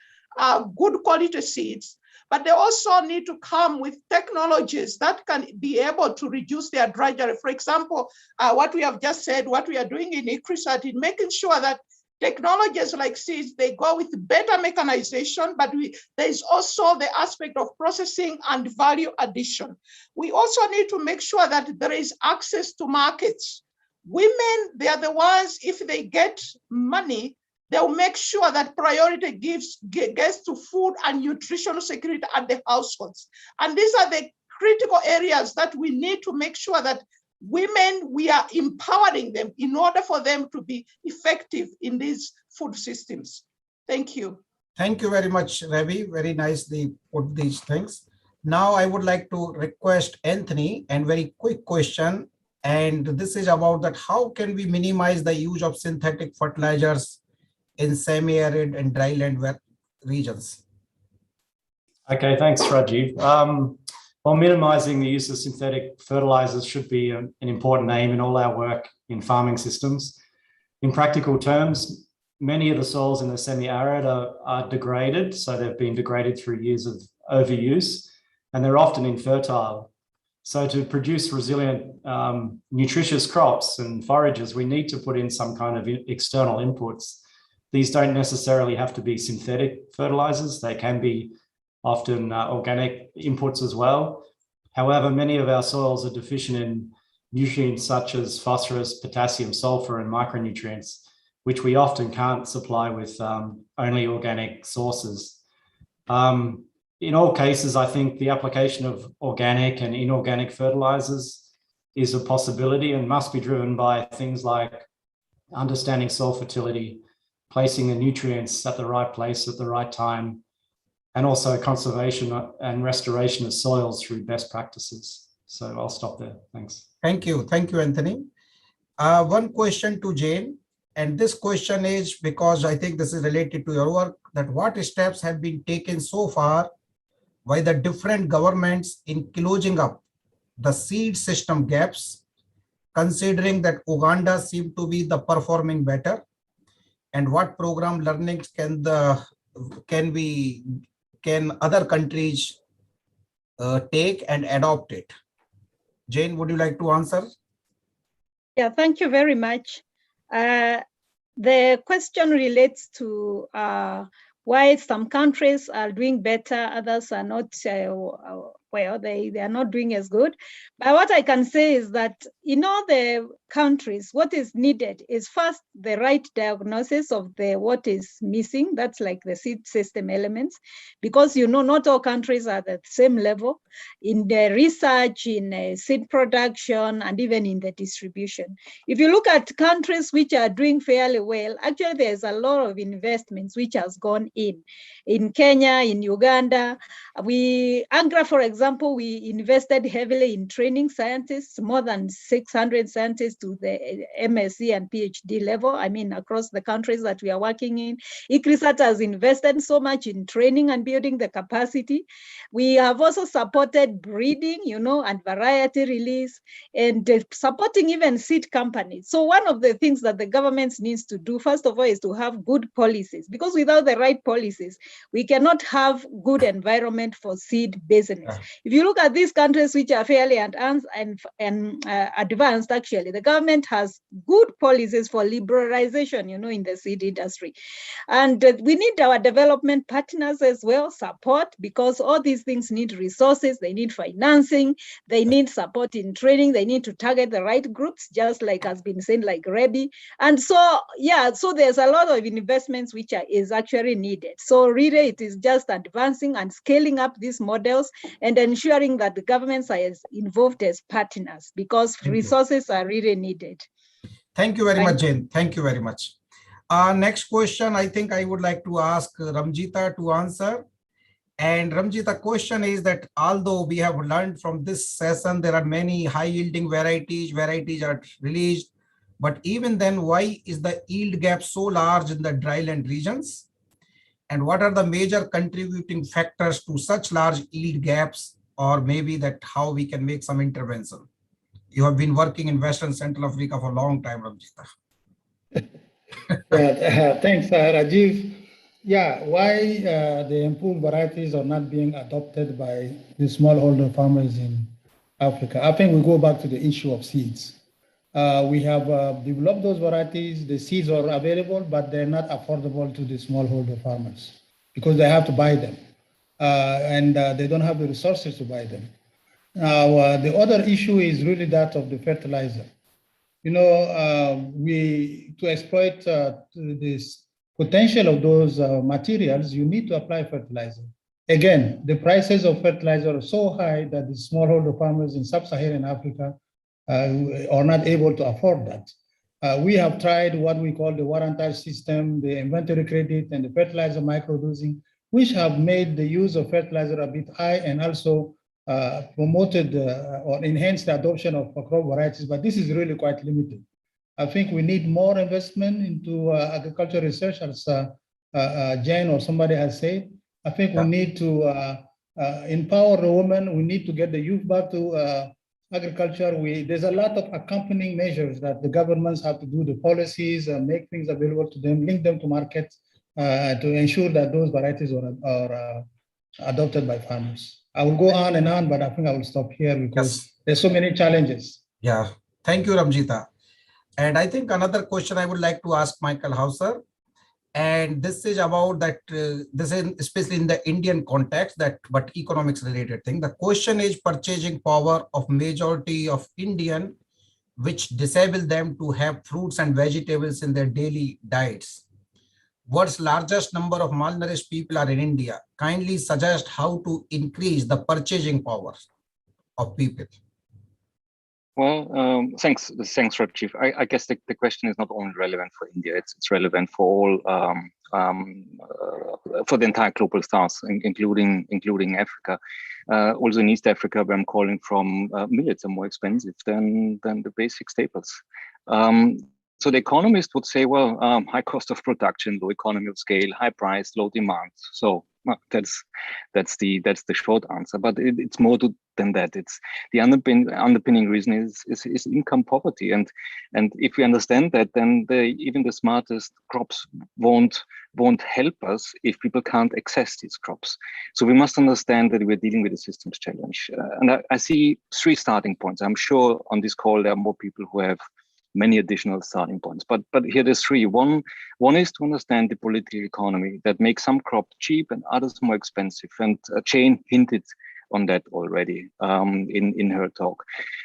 good quality seeds, but they also need to come with technologies that can be able to reduce their drudgery. For example, what we have just said, what we are doing in ICRISAT, in making sure that technologies like seeds, they go with better mechanization, but there is also the aspect of processing and value addition. We also need to make sure that there is access to markets. Women, they are the ones, if they get money, they'll make sure that priority gets to food and nutritional security at the households. And these are the critical areas that we need to make sure that women, we are empowering them in order for them to be effective in these food systems. Thank you. Thank you very much, Ravi. Very nicely put these things. Now I would like to request Anthony, and very quick question. And this is about that how can we minimize the use of synthetic fertilizers in semi-arid and dryland regions? Okay, thanks, Rajiv. Well, minimizing the use of synthetic fertilizers should be an important aim in all our work in farming systems. In practical terms, many of the soils in the semi-arid are degraded, so they've been degraded through years of overuse, and they're often infertile. So to produce resilient, nutritious crops and forages, we need to put in some kind of external inputs. These don't necessarily have to be synthetic fertilizers. They can be often organic inputs as well. However, many of our soils are deficient in nutrients such as phosphorus, potassium, sulfur, and micronutrients, which we often can't supply with only organic sources. In all cases, I think the application of organic and inorganic fertilizers is a possibility and must be driven by things like understanding soil fertility, placing the nutrients at the right place at the right time, and also conservation and restoration of soils through best practices. So I'll stop there. Thanks. Thank you. Thank you, Anthony. One question to Jane. And this question is because I think this is related to your work, that what steps have been taken so far by the different governments in closing up the seed system gaps, considering that Uganda seemed to be the performing better, and what program learnings can other countries take and adopt it? Jane, would you like to answer? Yeah, thank you very much. The question relates to why some countries are doing better, others are not, well, they are not doing as good. But what I can say is that in all the countries, what is needed is first the right diagnosis of what is missing. That's like the seed system elements, because not all countries are at the same level in the research, in seed production, and even in the distribution. If you look at countries which are doing fairly well, actually there's a lot of investments which has gone in Kenya, in Uganda. Angra, for example, we invested heavily in training scientists, more than 600 scientists to the MSc and PhD level, I mean, across the countries that we are working in. ICRISAT has invested so much in training and building the capacity. We have also supported breeding, and variety release, and supporting even seed companies. So one of the things that the government needs to do, first of all, is to have good policies, because without the right policies, we cannot have good environment for seed business. Yeah. If you look at these countries which are fairly advanced, actually, the government has good policies for liberalization, in the seed industry. And we need our development partners as well, support, because all these things need resources, they need financing, they need support in training, they need to target the right groups, just like has been said, like REBI. And so, yeah, so there's a lot of investments which is actually needed. So really it is just advancing and scaling up these models and ensuring that the governments are involved as partners, because resources are really needed. Thank you very much, Jane. Thank you very much. Next question, I think I would like to ask Ramjita to answer. And Ramjita, question is that although we have learned from this session, there are many high yielding varieties are released, but even then, why is the yield gap so large in the dryland regions? And what are the major contributing factors to such large yield gaps, or maybe that how we can make some intervention? You have been working in Western Central Africa for a long time, Ramjita. Thanks, Rajiv. Yeah, why the improved varieties are not being adopted by the smallholder farmers in Africa? I think we go back to the issue of seeds. We have developed those varieties, the seeds are available, but they're not affordable to the smallholder farmers because they have to buy them and they don't have the resources to buy them. Now, the other issue is really that of the fertilizer. To exploit this potential of those materials, you need to apply fertilizer. Again, the prices of fertilizer are so high that the smallholder farmers in sub-Saharan Africa are not able to afford that. We have tried what we call the warrantage system, the inventory credit, and the fertilizer microdosing, which have made the use of fertilizer a bit high and also promoted or enhanced the adoption of crop varieties, but this is really quite limited. I think we need more investment into agricultural research, as Jen or somebody has said. I think we need to empower the women. We need to get the youth back to agriculture. There's a lot of accompanying measures that the governments have to do, the policies, make things available to them, link them to markets to ensure that those varieties are adopted by farmers. I will go on and on, but I think I will stop here because there's so many challenges. Yeah, thank you, Ramjita. And I think another question I would like to ask Michael Hauser, and this is about that, this is especially in the Indian context, but economics related thing. The question is purchasing power of majority of Indian, which disable them to have fruits and vegetables in their daily diets. World's largest number of malnourished people are in India. Kindly suggest how to increase the purchasing power of people. Well, thanks, Rajiv. I guess the question is not only relevant for India; it's relevant for all, for the entire global south, including Africa. Also in East Africa, where I'm calling from, millets are more expensive than the basic staples. So the economist would say, well, high cost of production, low economy of scale, high price, low demand. So well, that's the short answer. But it's more than that. It's the underpinning reason is income poverty. And if we understand that, then even the smartest crops won't help us if people can't access these crops. So we must understand that we're dealing with a systems challenge. And I see 3 starting points. I'm sure on this call there are more people who have many additional starting points, but here there's 3. One is to understand the political economy that makes some crops cheap and others more expensive. And Jane hinted on that already in her talk.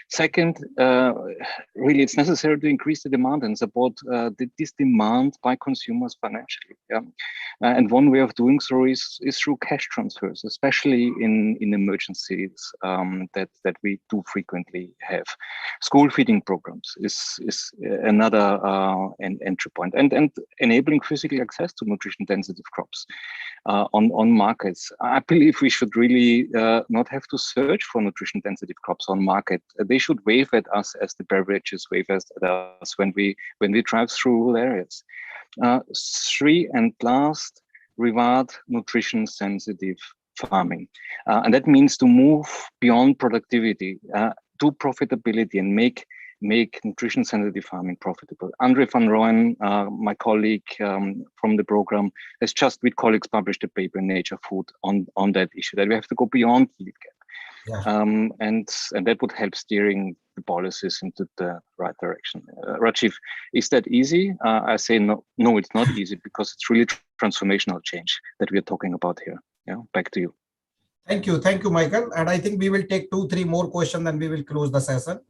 Second, really, it's necessary to increase the demand and support this demand by consumers financially. Yeah? And one way of doing so is through cash transfers, especially in emergencies that we do frequently have. School feeding programs is another entry point, and enabling physical access to nutrition-sensitive crops on markets. I believe we should really not have to search for nutrition-sensitive crops on market. They should wave at us as the beverages wave at us when we drive through rural areas. 3, and last, reward nutrition-sensitive farming, and that means to move beyond productivity to profitability and make nutrition-sensitive farming profitable. Andre van Rooyen, my colleague from the program, has just with colleagues published a paper in Nature Food on that issue, that we have to go beyond yield gap. Yeah. And that would help steering the policies into the right direction. Rajiv, is that easy? I say no, it's not easy, because it's really transformational change that we are talking about here. Yeah, back to you. Thank you, Michael. And I think we will take 2-3 more questions, and we will close the session.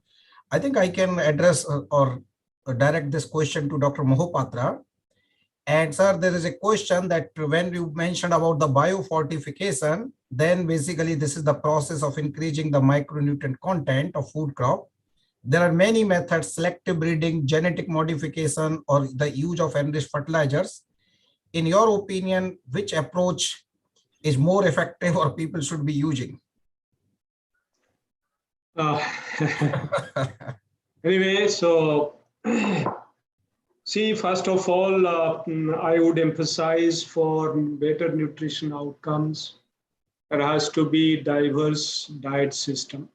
I think I can address or direct this question to Dr. Mohapatra. And sir, there is a question that when you mentioned about the biofortification, then basically this is the process of increasing the micronutrient content of food crop. There are many methods: selective breeding, genetic modification, or the use of enriched fertilizers. In your opinion, which approach is more effective or people should be using? Anyway, so see, first of all, I would emphasize for better nutrition outcomes, there has to be diverse diet system.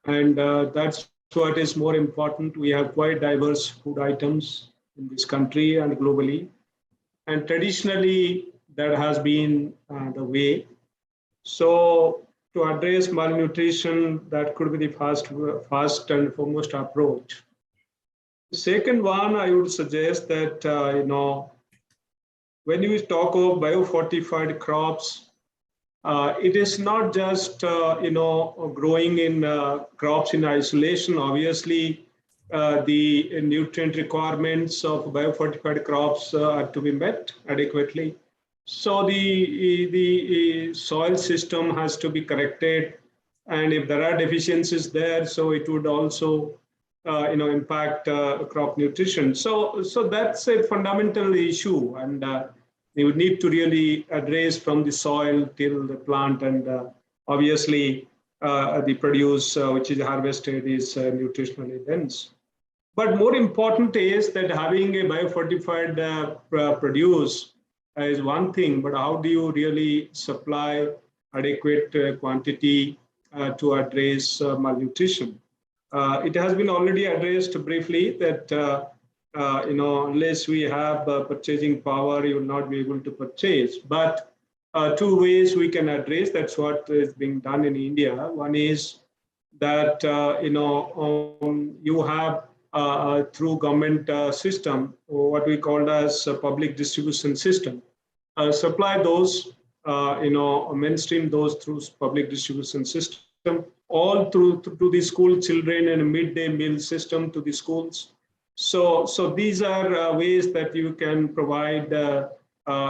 And that's what is more important. We have quite diverse food items in this country and globally. And traditionally, that has been the way. So to address malnutrition, that could be the first and foremost approach. The second one, I would suggest that, when you talk of biofortified crops, it is not just, growing in crops in isolation. Obviously, the nutrient requirements of biofortified crops are to be met adequately. So the soil system has to be corrected, and if there are deficiencies there, so it would also impact crop nutrition. So that's a fundamental issue, and you would need to really address from the soil till the plant, and obviously the produce which is harvested is nutritionally dense. But more important is that having a biofortified produce is one thing, but how do you really supply adequate quantity to address malnutrition? It has been already addressed briefly that unless we have purchasing power, you will not be able to purchase. But 2 ways we can address. That's what is being done in India. One is that you have through government system, what we call as a public distribution system. Supply those, mainstream those through public distribution system, all through to the school children, and a midday meal system to the schools. So these are ways that you can provide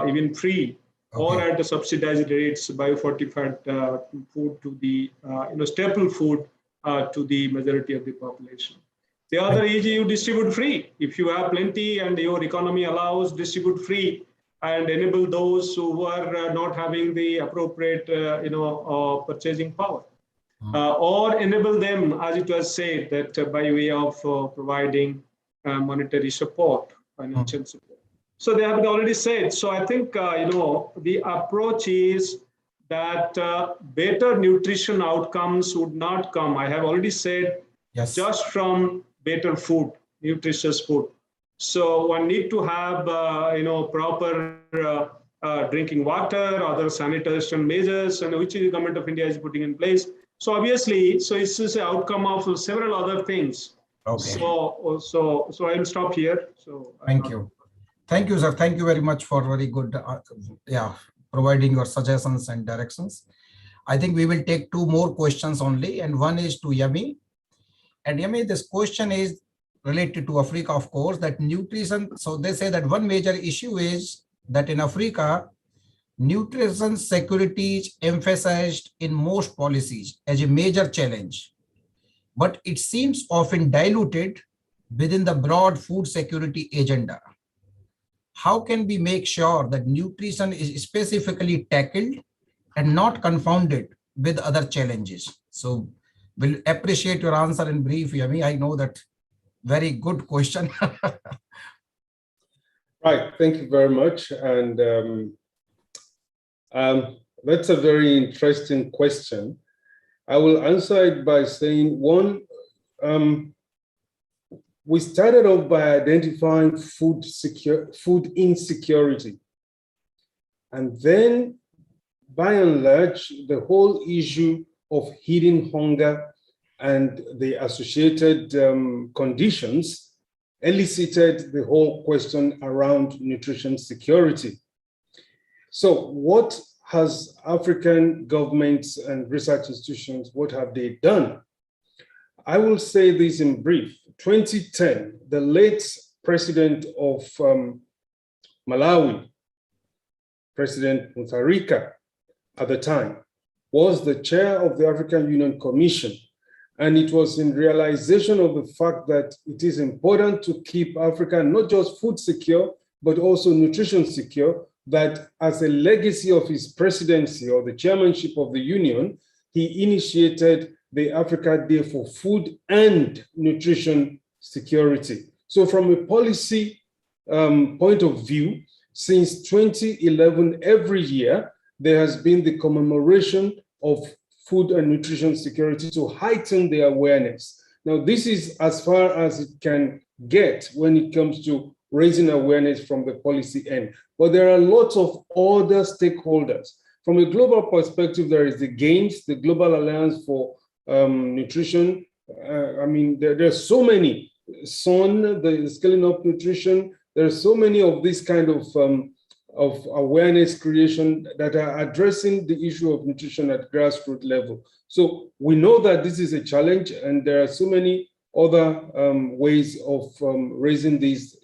even free or at the subsidized rates biofortified food to the staple food to the majority of the population. The other is you distribute free. If you have plenty and your economy allows, distribute free and enable those who are not having the appropriate purchasing power. Or enable them, as it was said, that by way of providing monetary support, financial support. So they have already said. So I think the approach is that better nutrition outcomes would not come. I have already said just from better food, nutritious food. So one need to have proper drinking water, other sanitation measures, and which the government of India is putting in place. So obviously, so it's an outcome of several other things. Okay. So I will stop here. So thank you. Thank you, sir. Thank you very much for very good, providing your suggestions and directions. I think we will take two more questions only, and one is to Yami. And Yami, this question is related to Africa, of course, that nutrition. So they say that one major issue is that in Africa, nutrition security is emphasized in most policies as a major challenge, but it seems often diluted within the broad food security agenda. How can we make sure that nutrition is specifically tackled and not confounded with other challenges? So we'll appreciate your answer in brief, Yami. I know that very good question. Right, thank you very much. And that's a very interesting question. I will answer it by saying, one, we started off by identifying food insecurity. And then, by and large, the whole issue of hidden hunger and the associated conditions elicited the whole question around nutrition security. So what has African governments and research institutions, what have they done? I will say this in brief. 2010, the late president of Malawi, President Mutharika at the time, was the chair of the African Union Commission. And it was in realization of the fact that it is important to keep Africa not just food secure, but also nutrition secure, that as a legacy of his presidency or the chairmanship of the Union, he initiated the Africa Day for Food and Nutrition Security. So from a policy point of view, since 2011, every year, there has been the commemoration of food and nutrition security to heighten the awareness. Now, this is as far as it can get when it comes to raising awareness from the policy end. But there are lots of other stakeholders. From a global perspective, there is the GAINS, the Global Alliance for Nutrition. I mean, there are so many. SON, the Scaling Up Nutrition. There are so many of these kind of awareness creation that are addressing the issue of nutrition at grassroots level. So we know that this is a challenge, and there are so many other ways of raising these,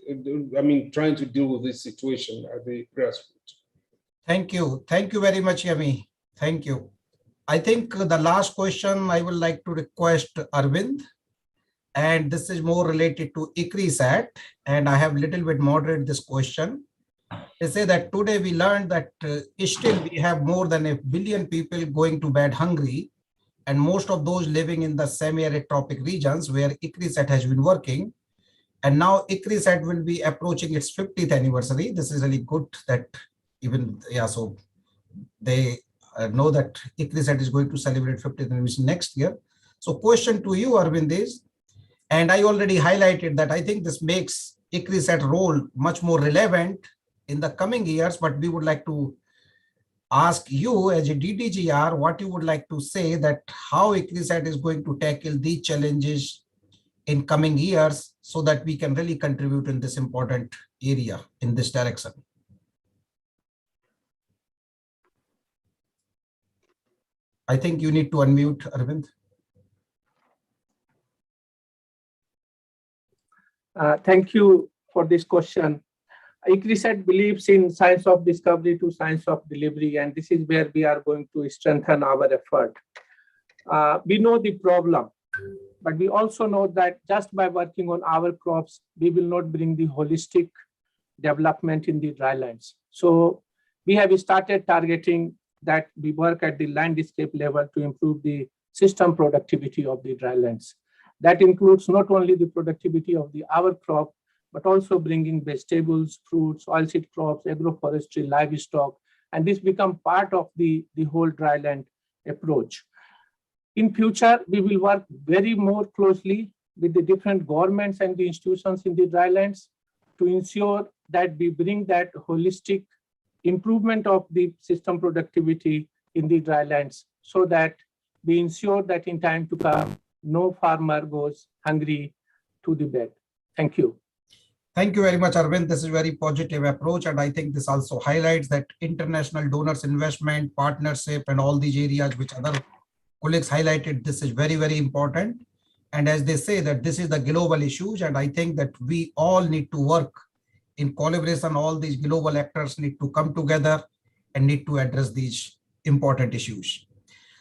trying to deal with this situation at the grassroots. Thank you. Thank you very much, Yami. Thank you. I think the last question I would like to request Arvind, and this is more related to ICRISAT, and I have little bit moderated this question. They say that today we learned that still we have more than 1 billion people going to bed hungry, and most of those living in the semi-arid tropic regions where ICRISAT has been working. And now ICRISAT will be approaching its 50th anniversary. This is really good that so they know that ICRISAT is going to celebrate 50th anniversary next year. So question to you, Arvind, is, and I already highlighted that I think this makes ICRISAT role much more relevant in the coming years, but we would like to ask you as a DDGR, what you would like to say that how ICRISAT is going to tackle these challenges in coming years so that we can really contribute in this important area in this direction. I think you need to unmute, Arvind. Thank you for this question. ICRISAT believes in science of discovery to science of delivery, and this is where we are going to strengthen our effort. We know the problem, but we also know that just by working on our crops, we will not bring the holistic development in the drylands. So we have started targeting that we work at the landscape level to improve the system productivity of the drylands. That includes not only the productivity of our crop, but also bringing vegetables, fruits, oilseed crops, agroforestry, livestock, and this become part of the whole dryland approach. In future, we will work very more closely with the different governments and the institutions in the drylands to ensure that we bring that holistic improvement of the system productivity in the drylands, so that we ensure that in time to come, no farmer goes hungry to the bed. Thank you. Thank you very much, Arvind. This is a very positive approach. And I think this also highlights that international donors, investment, partnership, and all these areas which other colleagues highlighted, this is very, very important. And as they say that this is the global issues, and I think that we all need to work in collaboration. All these global actors need to come together and need to address these important issues.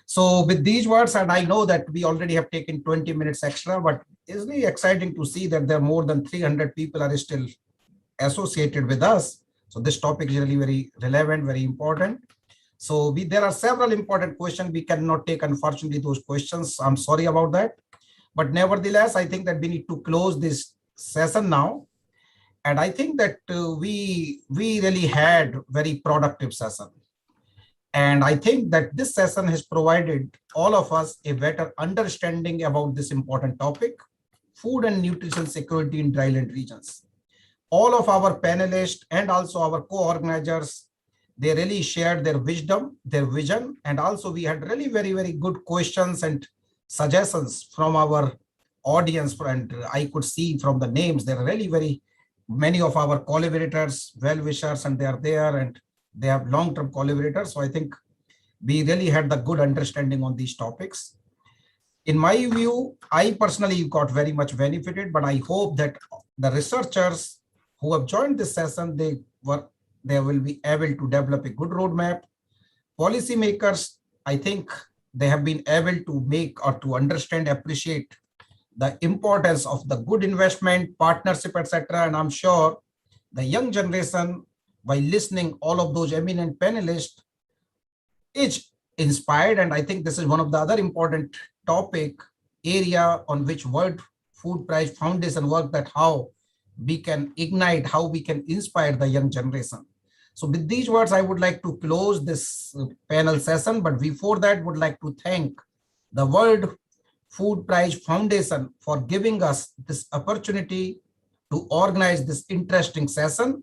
So with these words, and I know that we already have taken 20 minutes extra, but it's really exciting to see that there are more than 300 people are still associated with us. So this topic is really very relevant, very important. So there are several important questions. We cannot take, unfortunately, those questions. I'm sorry about that. But nevertheless, I think that we need to close this session now. And I think that we really had very productive session. And I think that this session has provided all of us a better understanding about this important topic, food and nutrition security in dryland regions. All of our panelists and also our co-organizers, they really shared their wisdom, their vision, and also we had really very, very good questions and suggestions from our audience. And I could see from the names, there are really very many of our collaborators, well-wishers, and they are there, and they have long-term collaborators. So I think we really had the good understanding on these topics. In my view, I personally got very much benefited, but I hope that the researchers who have joined this session, they will be able to develop a good roadmap. Policymakers, I think they have been able to make or to understand, appreciate the importance of the good investment, partnership, etc. And I'm sure the young generation, by listening all of those eminent panelists, is inspired. And I think this is one of the other important topic area on which World Food Prize Foundation work, that how we can ignite, how we can inspire the young generation. So with these words, I would like to close this panel session. But before that, would like to thank the World Food Prize Foundation for giving us this opportunity to organize this interesting session.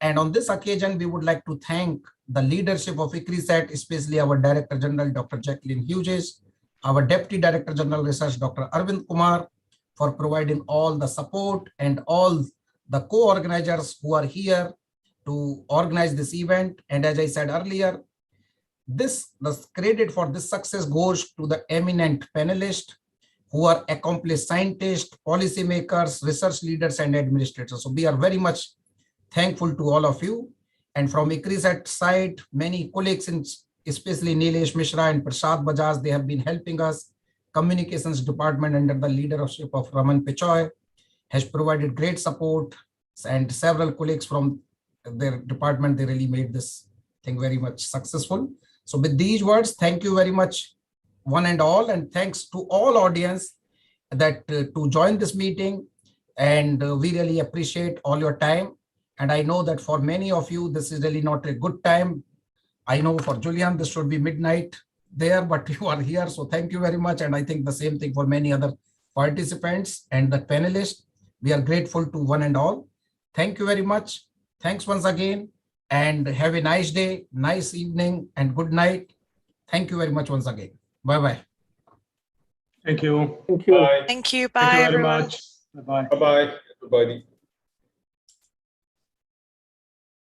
And on this occasion, we would like to thank the leadership of ICRISAT, especially our Director General, Dr. Jacqueline Hughes, our Deputy Director General Research, Dr. Arvind Kumar, for providing all the support, and all the co-organizers who are here to organize this event. And as I said earlier, the credit for this success goes to the eminent panelists who are accomplished scientists, policymakers, research leaders, and administrators. So we are very much thankful to all of you. And from ICRISAT side, many colleagues, especially Nilesh Mishra and Prasad Bajaj, they have been helping us. Communications department under the leadership of Raman Pichoy has provided great support, and several colleagues from their department, they really made this thing very much successful. So with these words, thank you very much, one and all, and thanks to all audience that to join this meeting. And we really appreciate all your time. And I know that for many of you, this is really not a good time. I know for Julian, this should be midnight there, but you are here. So thank you very much. And I think the same thing for many other participants and the panelists. We are grateful to one and all. Thank you very much. Thanks once again, and have a nice day, nice evening, and good night. Thank you very much once again. Bye-bye. Thank you. Thank you. Bye. Thank you. Bye, Thank you very everyone. much. Bye-bye. Bye-bye, everybody.